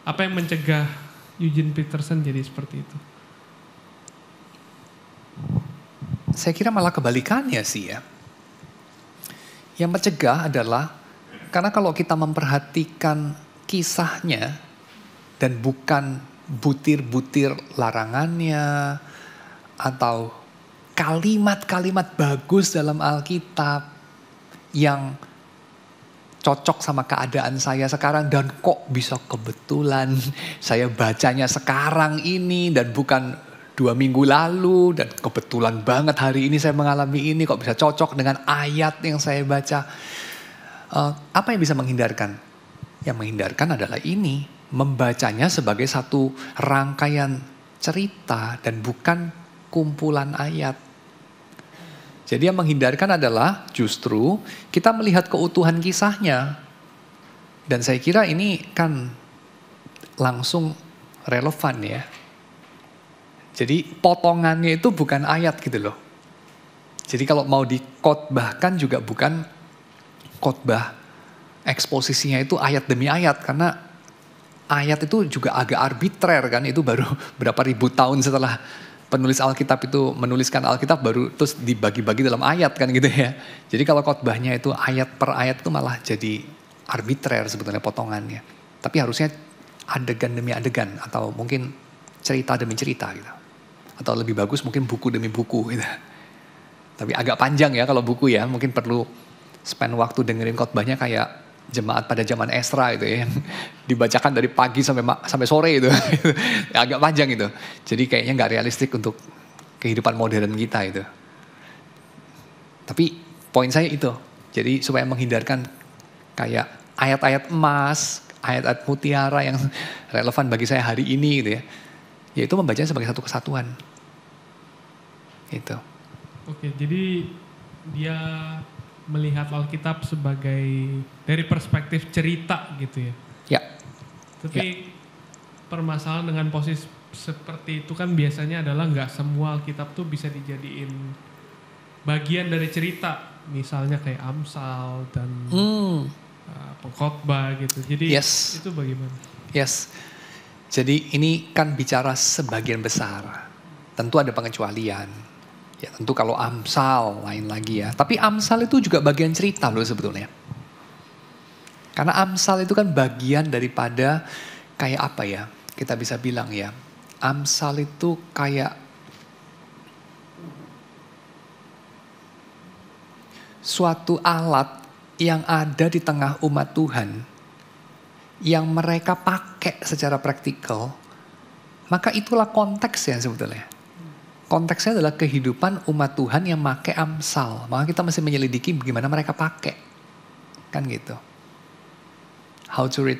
Apa yang mencegah Eugene Peterson jadi seperti itu? Saya kira malah kebalikannya sih ya. Yang mencegah adalah karena kalau kita memperhatikan kisahnya dan bukan butir-butir larangannya atau kalimat-kalimat bagus dalam Alkitab yang cocok sama keadaan saya sekarang dan kok bisa kebetulan saya bacanya sekarang ini dan bukan 2 minggu lalu dan kebetulan banget hari ini saya mengalami ini, kok bisa cocok dengan ayat yang saya baca. Apa yang bisa menghindarkan? Yang menghindarkan adalah ini, membacanya sebagai satu rangkaian cerita dan bukan kumpulan ayat. Jadi yang menghindarkan adalah justru kita melihat keutuhan kisahnya. Dan saya kira ini kan langsung relevan ya. Jadi potongannya itu bukan ayat gitu loh. Jadi kalau mau dikhotbahkan juga bukan khotbah eksposisinya itu ayat demi ayat. Karena ayat itu juga agak arbitrer kan. Itu baru berapa ribu tahun setelah penulis Alkitab itu menuliskan Alkitab baru terus dibagi-bagi dalam ayat kan gitu ya. Jadi kalau khotbahnya itu ayat per ayat itu malah jadi arbitrer sebetulnya potongannya. Tapi harusnya adegan demi adegan atau mungkin cerita demi cerita gitu. Atau lebih bagus mungkin buku demi buku gitu. Tapi agak panjang ya kalau buku ya. Mungkin perlu spend waktu dengerin khotbahnya kayak jemaat pada zaman Esra itu ya. Yang dibacakan dari pagi sampai sore itu. Agak panjang itu. Jadi kayaknya gak realistik untuk kehidupan modern kita itu. Tapi poin saya itu. Jadi supaya menghindarkan kayak ayat-ayat emas, ayat-ayat mutiara yang relevan bagi saya hari ini gitu ya. Yaitu membacanya sebagai satu kesatuan. Gitu. Oke, jadi dia melihat Alkitab sebagai dari perspektif cerita gitu ya. Ya. Tapi permasalahan dengan posisi seperti itu kan biasanya adalah nggak semua Alkitab tuh bisa dijadiin bagian dari cerita. Misalnya kayak Amsal dan Pengkhotbah gitu. Jadi itu bagaimana? Yes. Jadi ini kan bicara sebagian besar. Tentu ada pengecualian. Ya tentu kalau Amsal lain lagi ya. Tapi Amsal itu juga bagian cerita loh sebetulnya. Karena Amsal itu kan bagian daripada kayak apa ya. Kita bisa bilang ya. Amsal itu kayak suatu alat yang ada di tengah umat Tuhan. yang mereka pakai secara praktikal, maka itulah konteksnya sebetulnya. Konteksnya adalah kehidupan umat Tuhan yang pakai Amsal. Maka kita mesti menyelidiki bagaimana mereka pakai. Kan gitu. How to read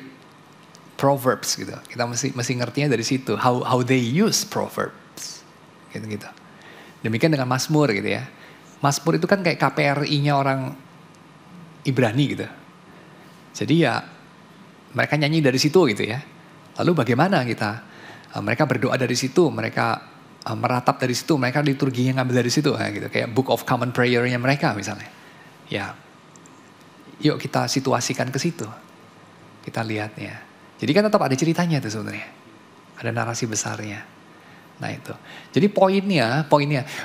Proverbs gitu. Kita mesti ngertinya dari situ. How they use Proverbs. Gitu-gitu. Demikian dengan Mazmur gitu ya. Mazmur itu kan kayak KPRI-nya orang Ibrani gitu. Jadi ya mereka nyanyi dari situ gitu ya. Lalu bagaimana kita? Mereka berdoa dari situ, mereka meratap dari situ, mereka liturginya ngambil dari situ, gitu. Kayak Book of Common Prayer-nya mereka misalnya. Ya, yuk kita situasikan ke situ, kita lihatnya. Jadi kan tetap ada ceritanya tuh sebenarnya, ada narasi besarnya. Nah itu. Jadi poinnya,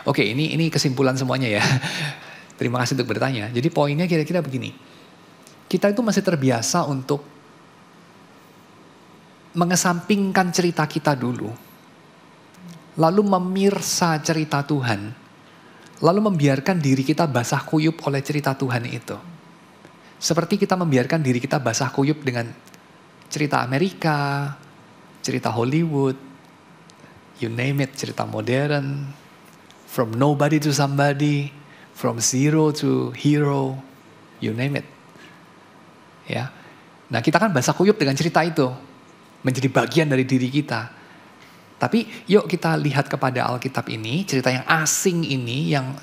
oke ini kesimpulan semuanya ya. Terima kasih untuk bertanya. Jadi poinnya kira-kira begini, kita itu masih terbiasa untuk mengesampingkan cerita kita dulu, lalu memirsa cerita Tuhan, lalu membiarkan diri kita basah kuyup oleh cerita Tuhan itu. Seperti kita membiarkan diri kita basah kuyup dengan cerita Amerika, cerita Hollywood, you name it, cerita modern, from nobody to somebody, from zero to hero, you name it. Ya, nah kita kan basah kuyup dengan cerita itu. Menjadi bagian dari diri kita. Tapi yuk kita lihat kepada Alkitab ini, cerita yang asing ini, yang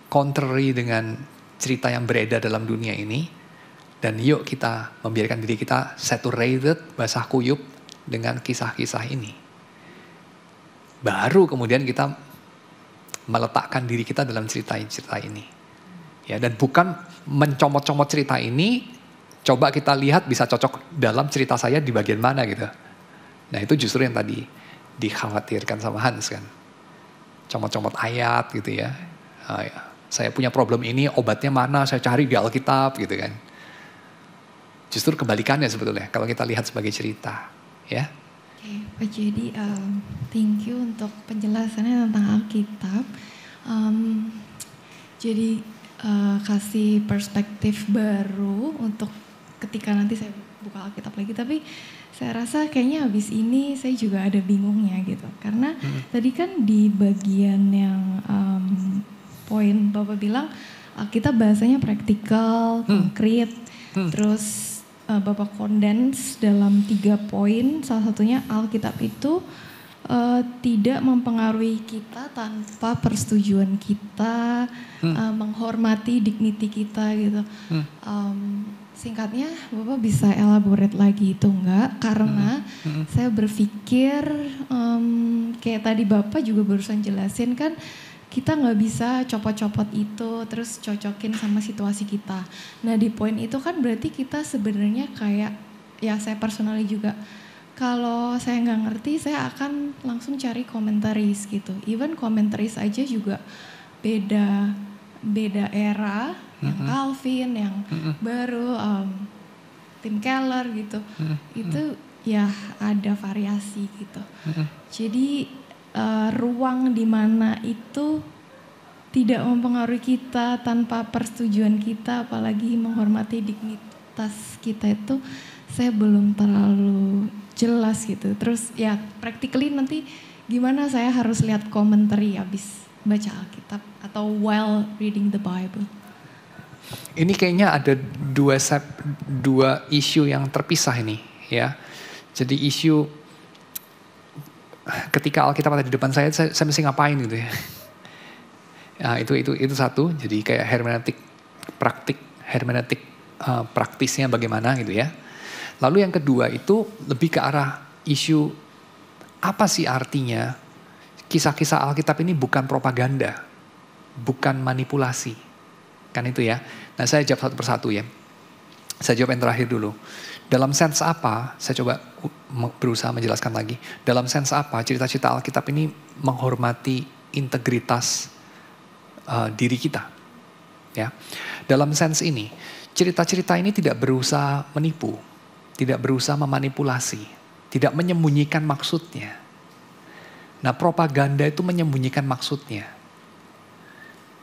contrary dengan cerita yang beredar dalam dunia ini. Dan yuk kita membiarkan diri kita saturated, basah kuyup dengan kisah-kisah ini. Baru kemudian kita meletakkan diri kita dalam cerita ini. Ya, dan bukan mencomot-comot cerita ini, coba kita lihat bisa cocok dalam cerita saya di bagian mana gitu. Nah itu justru yang tadi dikhawatirkan sama Hans kan. Comot-comot ayat gitu ya. Saya punya problem ini, obatnya mana, saya cari di Alkitab gitu kan. Justru kebalikannya sebetulnya kalau kita lihat sebagai cerita. Ya. Oke, Pak Jody, thank you untuk penjelasannya tentang Alkitab. Jadi kasih perspektif baru untuk ketika nanti saya buka Alkitab lagi, tapi saya rasa kayaknya habis ini saya juga ada bingungnya gitu, karena tadi kan di bagian yang poin Bapak bilang Alkitab bahasanya praktikal, konkret, terus Bapak kondens dalam 3 poin, salah satunya Alkitab itu tidak mempengaruhi kita tanpa persetujuan kita, menghormati dignity kita gitu. Singkatnya, Bapak bisa elaborate lagi itu enggak? Karena saya berpikir kayak tadi Bapak juga barusan jelasin kan, kita nggak bisa copot-copot itu terus cocokin sama situasi kita. Nah di poin itu kan berarti kita sebenarnya kayak, ya saya personally juga, kalau saya nggak ngerti saya akan langsung cari komentaris gitu. Even komentaris aja juga beda era, yang Calvin, yang baru, Tim Keller gitu. Itu ya ada variasi gitu. Jadi ruang di mana itu tidak mempengaruhi kita tanpa persetujuan kita, apalagi menghormati dignitas kita, itu saya belum terlalu jelas gitu. Terus ya practically nanti gimana saya harus lihat komentari habis baca Alkitab atau while reading the Bible. Ini kayaknya ada dua isu yang terpisah ini ya. Jadi isu ketika Alkitab ada di depan saya mesti ngapain gitu ya. Nah, itu satu. Jadi kayak hermeneutik praktisnya bagaimana gitu ya. Lalu yang kedua itu lebih ke arah isu apa sih artinya kisah-kisah Alkitab ini bukan propaganda, bukan manipulasi. Kan itu ya. Nah saya jawab satu persatu ya. Saya jawab yang terakhir dulu. Dalam sense apa, saya coba berusaha menjelaskan lagi. Dalam sense apa cerita-cerita Alkitab ini menghormati integritas diri kita. Ya. Dalam sense ini, cerita-cerita ini tidak berusaha menipu, tidak berusaha memanipulasi, tidak menyembunyikan maksudnya. Nah propaganda itu menyembunyikan maksudnya.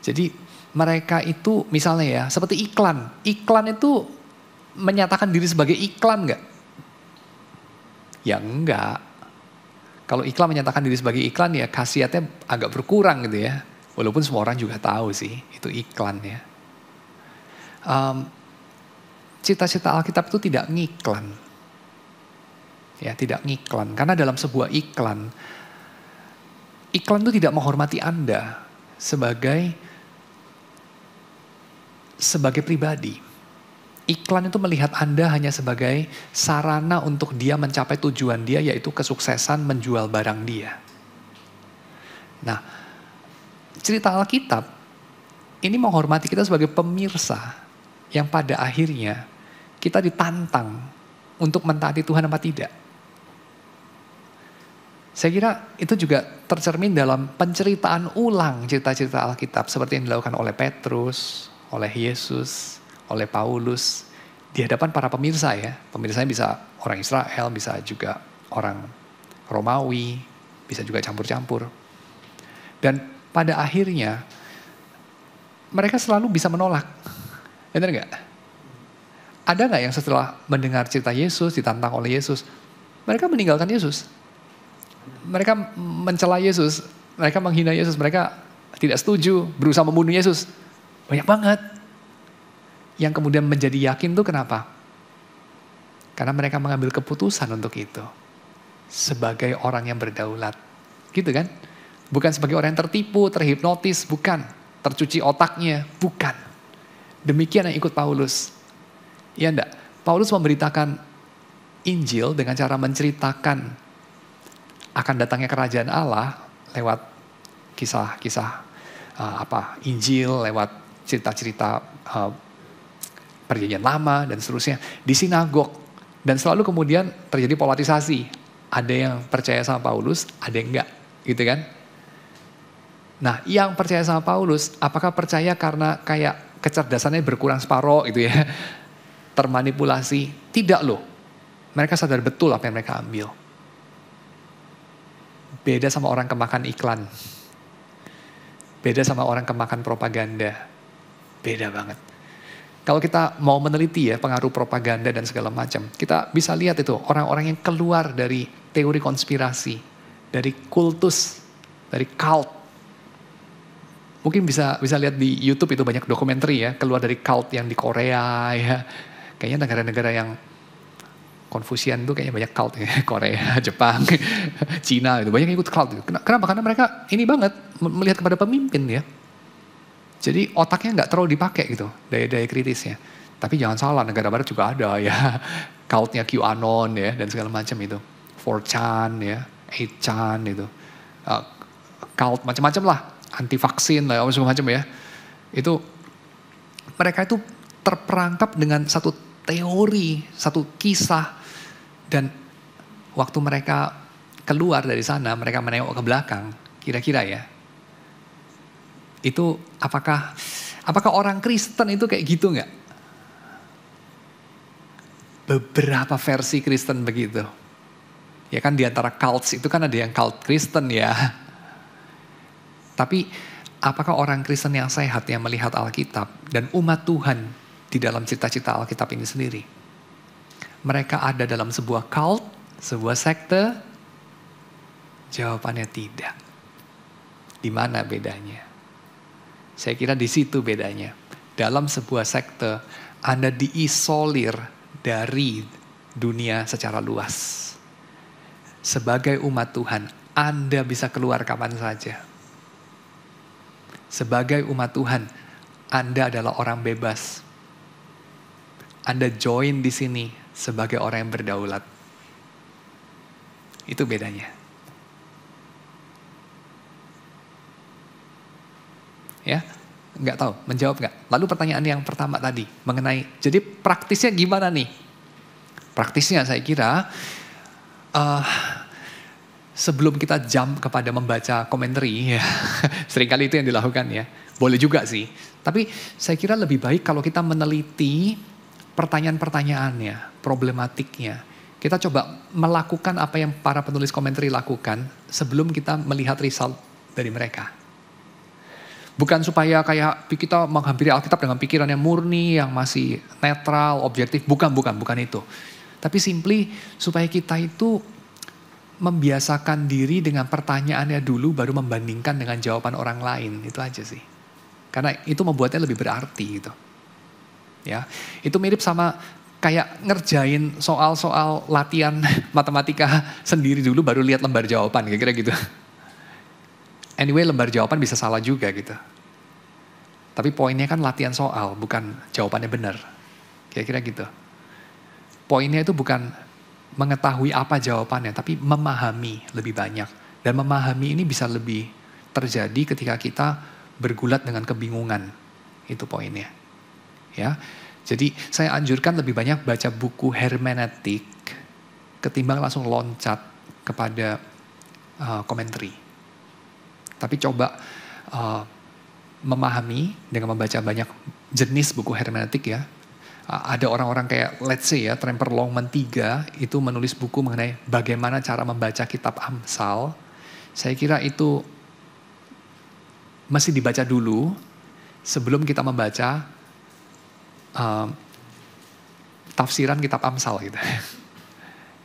Jadi mereka itu misalnya ya seperti iklan. Iklan itu menyatakan diri sebagai iklan gak? Ya enggak. Kalau iklan menyatakan diri sebagai iklan ya khasiatnya agak berkurang gitu ya. Walaupun semua orang juga tahu sih itu iklan ya. Cita-cita Alkitab itu tidak ngiklan. Ya, tidak ngiklan. Karena dalam sebuah iklan itu tidak menghormati Anda sebagai pribadi. Iklan itu melihat Anda hanya sebagai sarana untuk dia mencapai tujuan dia, yaitu kesuksesan menjual barang dia. Nah, cerita Alkitab ini menghormati kita sebagai pemirsa yang pada akhirnya kita ditantang untuk mentaati Tuhan apa tidak. Saya kira itu juga tercermin dalam penceritaan ulang cerita-cerita Alkitab seperti yang dilakukan oleh Petrus, oleh Yesus, oleh Paulus di hadapan para pemirsa ya. Pemirsanya bisa orang Israel, bisa juga orang Romawi, bisa juga campur-campur. Dan pada akhirnya mereka selalu bisa menolak. Benar nggak? Ada nggak yang setelah mendengar cerita Yesus, ditantang oleh Yesus, mereka meninggalkan Yesus? Mereka mencela Yesus, mereka menghina Yesus, mereka tidak setuju, berusaha membunuh Yesus. Banyak banget. Yang kemudian menjadi yakin tuh kenapa? Karena mereka mengambil keputusan untuk itu. Sebagai orang yang berdaulat. Gitu kan? Bukan sebagai orang yang tertipu, terhipnotis, bukan. Tercuci otaknya, bukan. Demikian yang ikut Paulus. Iya enggak? Paulus memberitakan Injil dengan cara menceritakan akan datangnya kerajaan Allah lewat kisah-kisah Injil, lewat cerita-cerita Perjanjian Lama dan seterusnya di sinagog. Dan selalu kemudian terjadi polarisasi. Ada yang percaya sama Paulus, ada yang enggak, gitu kan? Nah, yang percaya sama Paulus, apakah percaya karena kayak kecerdasannya berkurang separoh gitu ya? Termanipulasi? Tidak loh. Mereka sadar betul apa yang mereka ambil. Beda sama orang kemakan iklan. Beda sama orang kemakan propaganda. Beda banget. Kalau kita mau meneliti ya pengaruh propaganda dan segala macam, kita bisa lihat itu orang-orang yang keluar dari teori konspirasi, dari kultus, dari cult. Mungkin bisa lihat di YouTube itu banyak dokumenter ya, keluar dari cult yang di Korea ya. Kayaknya negara-negara yang Konfusian tuh kayaknya banyak cult ya, Korea, Jepang, Cina itu banyak yang ikut cult. Kenapa? Karena mereka ini banget melihat kepada pemimpin ya. Jadi otaknya nggak terlalu dipakai gitu, daya-daya kritisnya. Tapi jangan salah, negara barat juga ada ya, cultnya QAnon ya dan segala macam itu, 4chan ya, 8chan itu, cult macam-macam lah, anti vaksin lah, segala macam ya. Itu mereka itu terperangkap dengan satu teori, satu kisah. Dan waktu mereka keluar dari sana, mereka menengok ke belakang, kira-kira ya, itu apakah orang Kristen itu kayak gitu nggak? Beberapa versi Kristen begitu. Ya kan di antara cults itu kan ada yang cult Kristen ya. Tapi apakah orang Kristen yang sehat yang melihat Alkitab dan umat Tuhan di dalam cita-cita Alkitab ini sendiri? Mereka ada dalam sebuah cult, sebuah sekte? Jawabannya tidak. Di mana bedanya? Saya kira di situ bedanya. Dalam sebuah sekte, Anda diisolir dari dunia secara luas. Sebagai umat Tuhan, Anda bisa keluar kapan saja. Sebagai umat Tuhan, Anda adalah orang bebas. Anda join di sini sebagai orang yang berdaulat. Itu bedanya. Ya, nggak tahu, menjawab nggak? Lalu pertanyaan yang pertama tadi mengenai, jadi praktisnya gimana nih? Praktisnya saya kira sebelum kita jump kepada membaca komentari, ya, seringkali itu yang dilakukan ya. Boleh juga sih, tapi saya kira lebih baik kalau kita meneliti pertanyaan-pertanyaannya, problematiknya. Kita coba melakukan apa yang para penulis komentari lakukan sebelum kita melihat result dari mereka. Bukan supaya kayak kita menghampiri Alkitab dengan pikiran yang murni, yang masih netral, objektif. Bukan itu. Tapi simply supaya kita itu membiasakan diri dengan pertanyaannya dulu baru membandingkan dengan jawaban orang lain. Itu aja sih. Karena itu membuatnya lebih berarti gitu. Ya, itu mirip sama kayak ngerjain soal-soal latihan matematika sendiri dulu baru lihat lembar jawaban, kira-kira gitu. Anyway, lembar jawaban bisa salah juga gitu. Tapi poinnya kan latihan soal, bukan jawabannya benar. Kira-kira gitu. Poinnya itu bukan mengetahui apa jawabannya, tapi memahami lebih banyak. Dan memahami ini bisa lebih terjadi ketika kita bergulat dengan kebingungan. Itu poinnya. Ya. Jadi saya anjurkan lebih banyak baca buku hermeneutik ketimbang langsung loncat kepada commentary. Tapi coba memahami dengan membaca banyak jenis buku hermeneutik ya. Ada orang-orang kayak let's say ya, Tremper Longman III itu menulis buku mengenai bagaimana cara membaca kitab Amsal. Saya kira itu mesti dibaca dulu sebelum kita membaca tafsiran kitab Amsal gitu.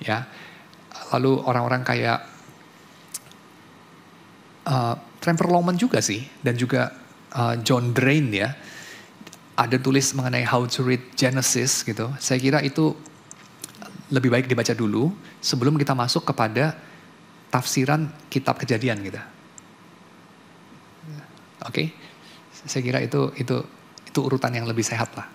Ya. Lalu orang-orang kayak Tremper Longman juga sih, dan juga John Drain ya, ada tulis mengenai how to read Genesis gitu. Saya kira itu lebih baik dibaca dulu sebelum kita masuk kepada tafsiran kitab Kejadian gitu. Oke, saya kira itu urutan yang lebih sehat lah.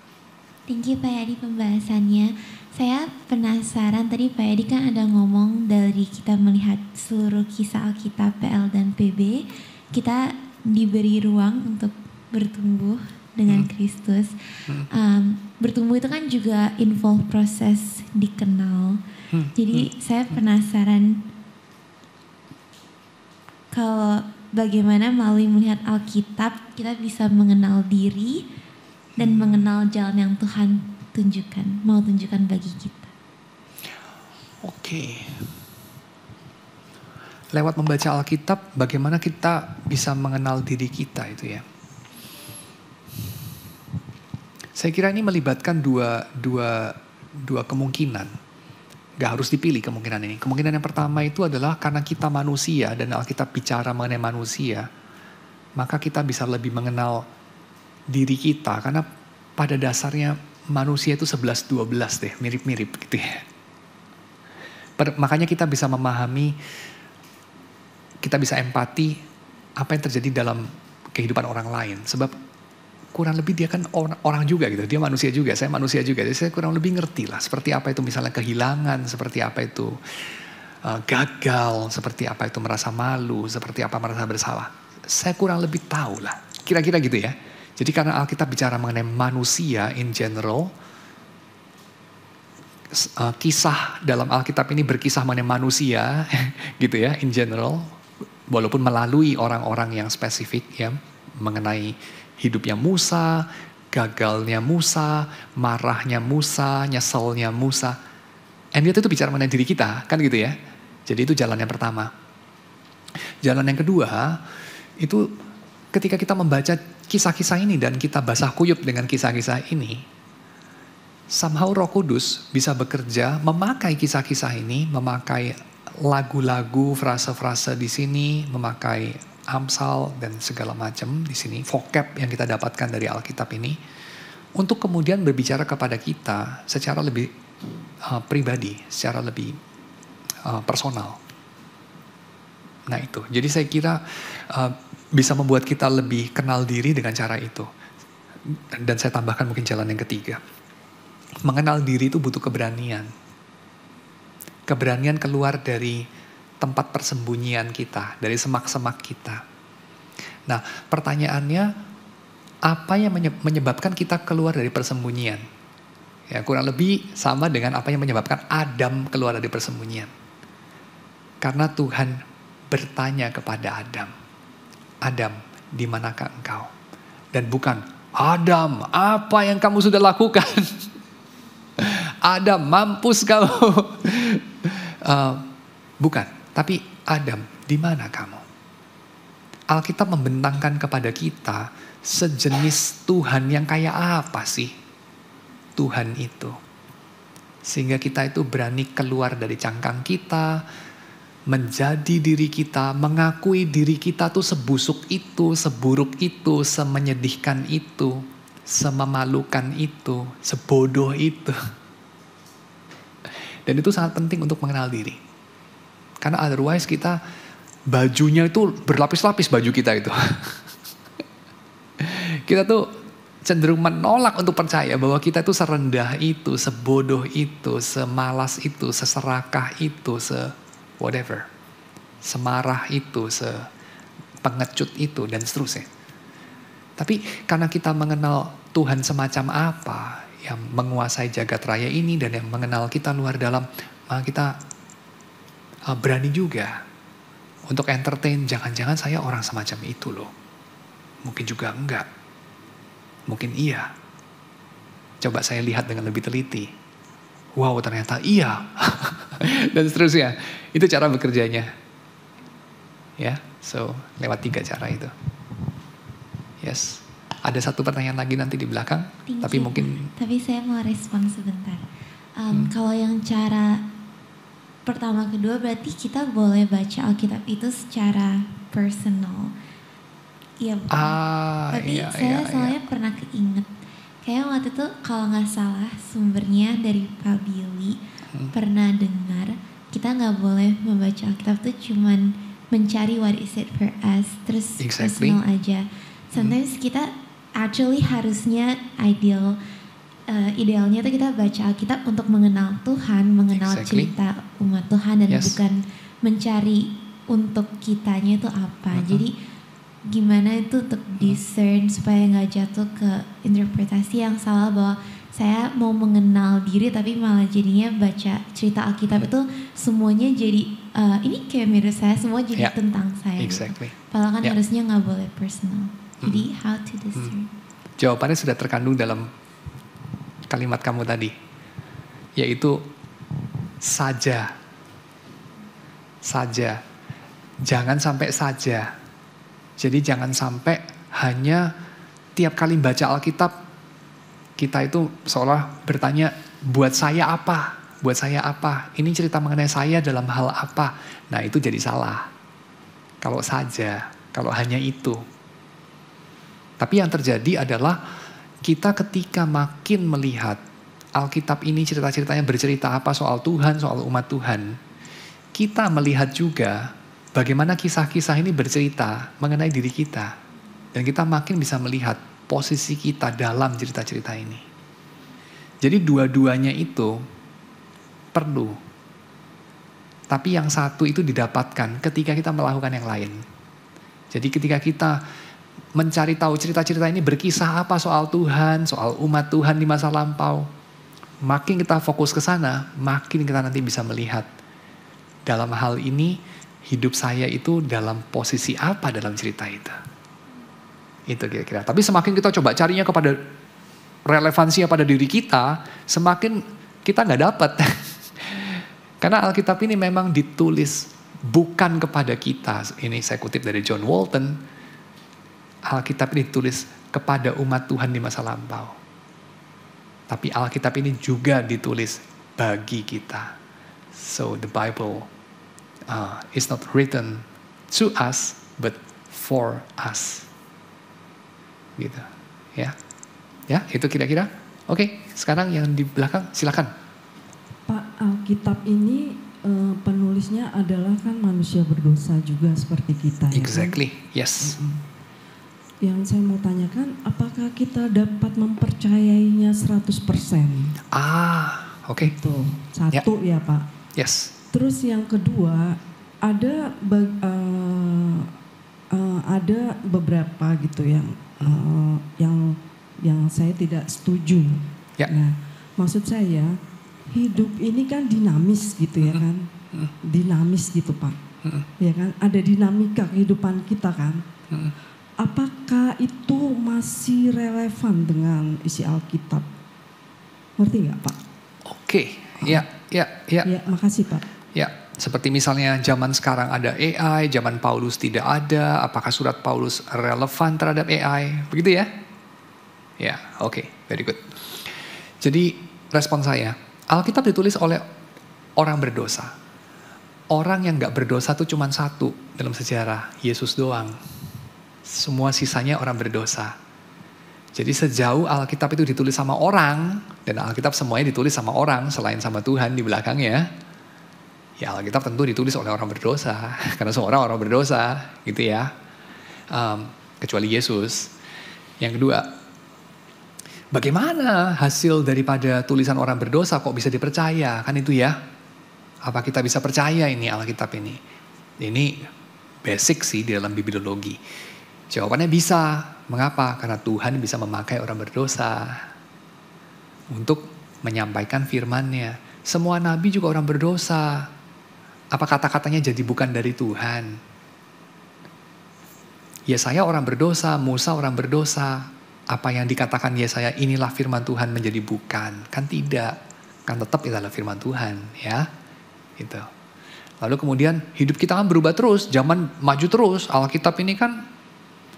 Thank you Pak Yadi pembahasannya. Saya penasaran, tadi Pak Yadi kan ada ngomong dari kita melihat seluruh kisah Alkitab PL dan PB, kita diberi ruang untuk bertumbuh dengan Kristus. Bertumbuh itu kan juga involve proses dikenal. Jadi saya penasaran kalau bagaimana melalui melihat Alkitab kita bisa mengenal diri dan mengenal jalan yang Tuhan mau tunjukkan bagi kita. Oke. Lewat membaca Alkitab, bagaimana kita bisa mengenal diri kita itu ya. Saya kira ini melibatkan dua kemungkinan. Gak harus dipilih kemungkinan ini. Kemungkinan yang pertama itu adalah karena kita manusia dan Alkitab bicara mengenai manusia, maka kita bisa lebih mengenal diri kita. Karena pada dasarnya manusia itu 11-12 deh, mirip-mirip gitu ya. Makanya kita bisa memahami, kita bisa empati apa yang terjadi dalam kehidupan orang lain. Sebab kurang lebih dia kan orang juga gitu, dia manusia juga, saya manusia juga. Jadi saya kurang lebih ngerti lah seperti apa itu misalnya kehilangan, seperti apa itu gagal, seperti apa itu merasa malu, seperti apa merasa bersalah. Saya kurang lebih tahu lah, kira-kira gitu ya. Jadi karena Alkitab bicara mengenai manusia in general, kisah dalam Alkitab ini berkisah mengenai manusia gitu ya in general, walaupun melalui orang-orang yang spesifik ya, mengenai hidupnya Musa, gagalnya Musa, marahnya Musa, nyeselnya Musa. And itu bicara mengenai diri kita, kan gitu ya. Jadi itu jalan yang pertama. Jalan yang kedua, itu ketika kita membaca kisah-kisah ini dan kita basah kuyup dengan kisah-kisah ini, somehow Roh Kudus bisa bekerja memakai kisah-kisah ini, memakai lagu-lagu, frase-frase di sini, memakai Amsal dan segala macam di sini, vocab yang kita dapatkan dari Alkitab ini, untuk kemudian berbicara kepada kita secara lebih pribadi, secara lebih personal. Nah itu, jadi saya kira bisa membuat kita lebih kenal diri dengan cara itu. Dan saya tambahkan mungkin jalan yang ketiga. Mengenal diri itu butuh keberanian. Keberanian keluar dari tempat persembunyian kita, dari semak-semak kita. Nah, pertanyaannya, apa yang menyebabkan kita keluar dari persembunyian? Ya, kurang lebih sama dengan apa yang menyebabkan Adam keluar dari persembunyian. Karena Tuhan bertanya kepada Adam, Adam, di manakah engkau? Dan bukan, Adam, apa yang kamu sudah lakukan? Adam, mampus kamu. Bukan, tapi Adam, di mana kamu? Alkitab membentangkan kepada kita sejenis Tuhan yang kayak apa sih? Tuhan itu. Sehingga kita itu berani keluar dari cangkang kita, menjadi diri kita, mengakui diri kita tuh sebusuk itu, seburuk itu, semenyedihkan itu, sememalukan itu, sebodoh itu. Dan itu sangat penting untuk mengenal diri. Karena otherwise kita, bajunya itu berlapis-lapis baju kita itu. Kita tuh cenderung menolak untuk percaya bahwa kita itu serendah itu, sebodoh itu, semalas itu, seserakah itu, whatever. Semarah itu, sepengecut itu, dan seterusnya. Tapi karena kita mengenal Tuhan semacam apa yang menguasai jagat raya ini dan yang mengenal kita luar dalam, maka kita berani juga untuk entertain, jangan-jangan saya orang semacam itu loh. Mungkin juga enggak. Mungkin iya. Coba saya lihat dengan lebih teliti. Wow, ternyata iya. Dan seterusnya. Itu cara bekerjanya. Ya, so lewat 3 cara itu. Yes. Ada satu pertanyaan lagi nanti di belakang. Tapi saya mau respon sebentar. Kalau yang cara pertama kedua berarti kita boleh baca Alkitab itu secara personal. Iya bukan. Tapi saya soalnya pernah keinget. Kayak waktu itu kalau nggak salah sumbernya dari Pak Billy pernah dengar kita nggak boleh membaca Alkitab tuh cuman mencari what is it for us terus personal aja. Sometimes kita actually harusnya idealnya tuh kita baca Alkitab untuk mengenal Tuhan, mengenal cerita umat Tuhan dan bukan mencari untuk kitanya itu apa. Jadi gimana itu untuk discern supaya nggak jatuh ke interpretasi yang salah bahwa saya mau mengenal diri tapi malah jadinya baca cerita Alkitab itu semuanya jadi ini kayak mirip saya, semua jadi tentang saya. Padahal kan harusnya nggak boleh personal. Jadi how to discern? Jawabannya sudah terkandung dalam kalimat kamu tadi, yaitu saja. Jangan sampai saja. Jadi jangan sampai hanya tiap kali baca Alkitab kita itu seolah bertanya, buat saya apa? Buat saya apa? Ini cerita mengenai saya dalam hal apa? Nah itu jadi salah. Kalau saja, kalau hanya itu. Tapi yang terjadi adalah kita ketika makin melihat Alkitab ini cerita-ceritanya bercerita apa soal Tuhan, soal umat Tuhan. Kita melihat juga bagaimana kisah-kisah ini bercerita mengenai diri kita. Dan kita makin bisa melihat posisi kita dalam cerita-cerita ini. Jadi dua-duanya itu perlu. Tapi yang satu itu didapatkan ketika kita melakukan yang lain. Jadi ketika kita mencari tahu cerita-cerita ini berkisah apa soal Tuhan, soal umat Tuhan di masa lampau. Makin kita fokus ke sana, makin kita nanti bisa melihat dalam hal ini hidup saya itu dalam posisi apa dalam cerita itu. Itu kira-kira. Tapi semakin kita coba carinya kepada relevansinya pada diri kita, semakin kita nggak dapat. Karena Alkitab ini memang ditulis bukan kepada kita. Ini saya kutip dari John Walton. Alkitab ini ditulis kepada umat Tuhan di masa lampau. Tapi Alkitab ini juga ditulis bagi kita. So the Bible is not written to us, but for us. Gitu, ya. Ya, itu kira-kira. Oke, sekarang yang di belakang, silakan. Pak, Alkitab ini penulisnya adalah kan manusia berdosa juga seperti kita. Exactly, ya kan? Yes. Yang saya mau tanyakan, apakah kita dapat mempercayainya 100%? Oke. Itu satu ya Pak. Yes. Terus yang kedua, ada beberapa gitu yang saya tidak setuju. Nah, maksud saya hidup ini kan dinamis gitu ya kan, dinamis gitu Pak, ya kan, ada dinamika kehidupan kita kan. Apakah itu masih relevan dengan isi Alkitab? Ngerti nggak Pak? Oke, ya. Ya, makasih Pak. Ya, seperti misalnya zaman sekarang ada AI, zaman Paulus tidak ada. Apakah surat Paulus relevan terhadap AI? Begitu ya? Ya, oke, very good. Jadi respon saya, Alkitab ditulis oleh orang berdosa. Orang yang gak berdosa tuh cuma satu dalam sejarah, Yesus doang. Semua sisanya orang berdosa. Jadi sejauh Alkitab itu ditulis sama orang, dan Alkitab semuanya ditulis sama orang selain sama Tuhan di belakangnya, ya Alkitab tentu ditulis oleh orang berdosa, karena semua orang berdosa, gitu ya. Kecuali Yesus. Yang kedua, bagaimana hasil daripada tulisan orang berdosa kok bisa dipercaya? Kan itu ya. Apa kita bisa percaya ini Alkitab ini? Ini basic sih di dalam bibliologi. Jawabannya bisa. Mengapa? Karena Tuhan bisa memakai orang berdosa untuk menyampaikan firman-Nya. Semua nabi juga orang berdosa. Apa kata-katanya jadi bukan dari Tuhan? Yesaya orang berdosa, Musa orang berdosa. Apa yang dikatakan Yesaya inilah firman Tuhan menjadi bukan? Kan tidak. Kan tetap itulah firman Tuhan, ya. Gitu. Lalu kemudian hidup kita kan berubah terus, zaman maju terus. Alkitab ini kan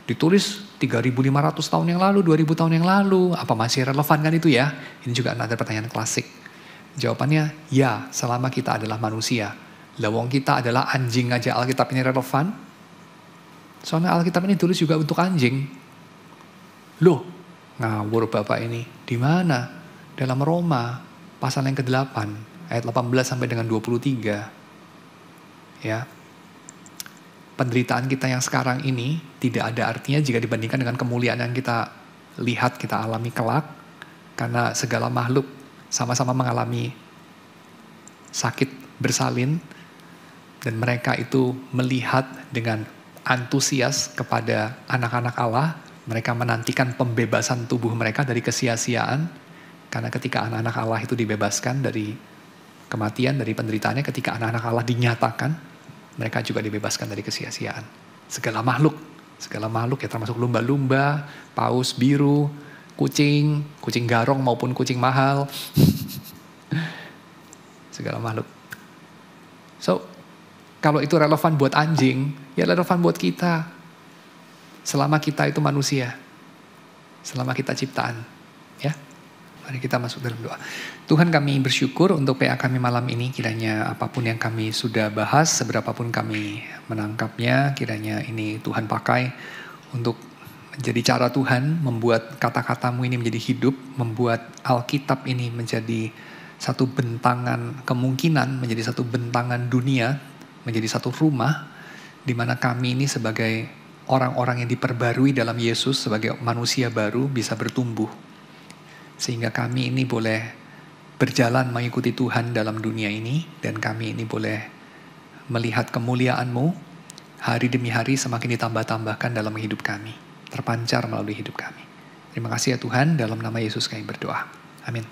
ditulis 3.500 tahun yang lalu, 2.000 tahun yang lalu. Apa masih relevan kan itu ya? Ini juga ada pertanyaan klasik. Jawabannya ya, selama kita adalah manusia. Lawang kita adalah anjing aja Alkitab ini relevan. Soalnya Alkitab ini tulis juga untuk anjing. Loh, ngawur Bapak ini. Di mana? Dalam Roma, pasal yang ke-8, ayat 18 sampai dengan 23. Ya. Penderitaan kita yang sekarang ini tidak ada artinya jika dibandingkan dengan kemuliaan yang kita lihat, kita alami kelak. Karena segala makhluk sama-sama mengalami sakit bersalin. Dan mereka itu melihat dengan antusias kepada anak-anak Allah. Mereka menantikan pembebasan tubuh mereka dari kesia-siaan. Karena ketika anak-anak Allah itu dibebaskan dari kematian, dari penderitaannya, ketika anak-anak Allah dinyatakan, mereka juga dibebaskan dari kesia-siaan. Segala makhluk ya, termasuk lumba-lumba, paus biru, kucing garong maupun kucing mahal. Segala makhluk. So, kalau itu relevan buat anjing, ya relevan buat kita. Selama kita itu manusia. Selama kita ciptaan. Ya. Mari kita masuk dalam doa. Tuhan, kami bersyukur untuk PA kami malam ini. Kiranya apapun yang kami sudah bahas, seberapapun kami menangkapnya, kiranya ini Tuhan pakai untuk menjadi cara Tuhan membuat kata-katamu ini menjadi hidup, membuat Alkitab ini menjadi satu bentangan kemungkinan, menjadi satu bentangan dunia, menjadi satu rumah, di mana kami ini sebagai orang-orang yang diperbarui dalam Yesus, sebagai manusia baru bisa bertumbuh. Sehingga kami ini boleh berjalan mengikuti Tuhan dalam dunia ini, dan kami ini boleh melihat kemuliaan-Mu hari demi hari semakin ditambah-tambahkan dalam hidup kami, terpancar melalui hidup kami. Terima kasih ya Tuhan, dalam nama Yesus kami berdoa. Amin.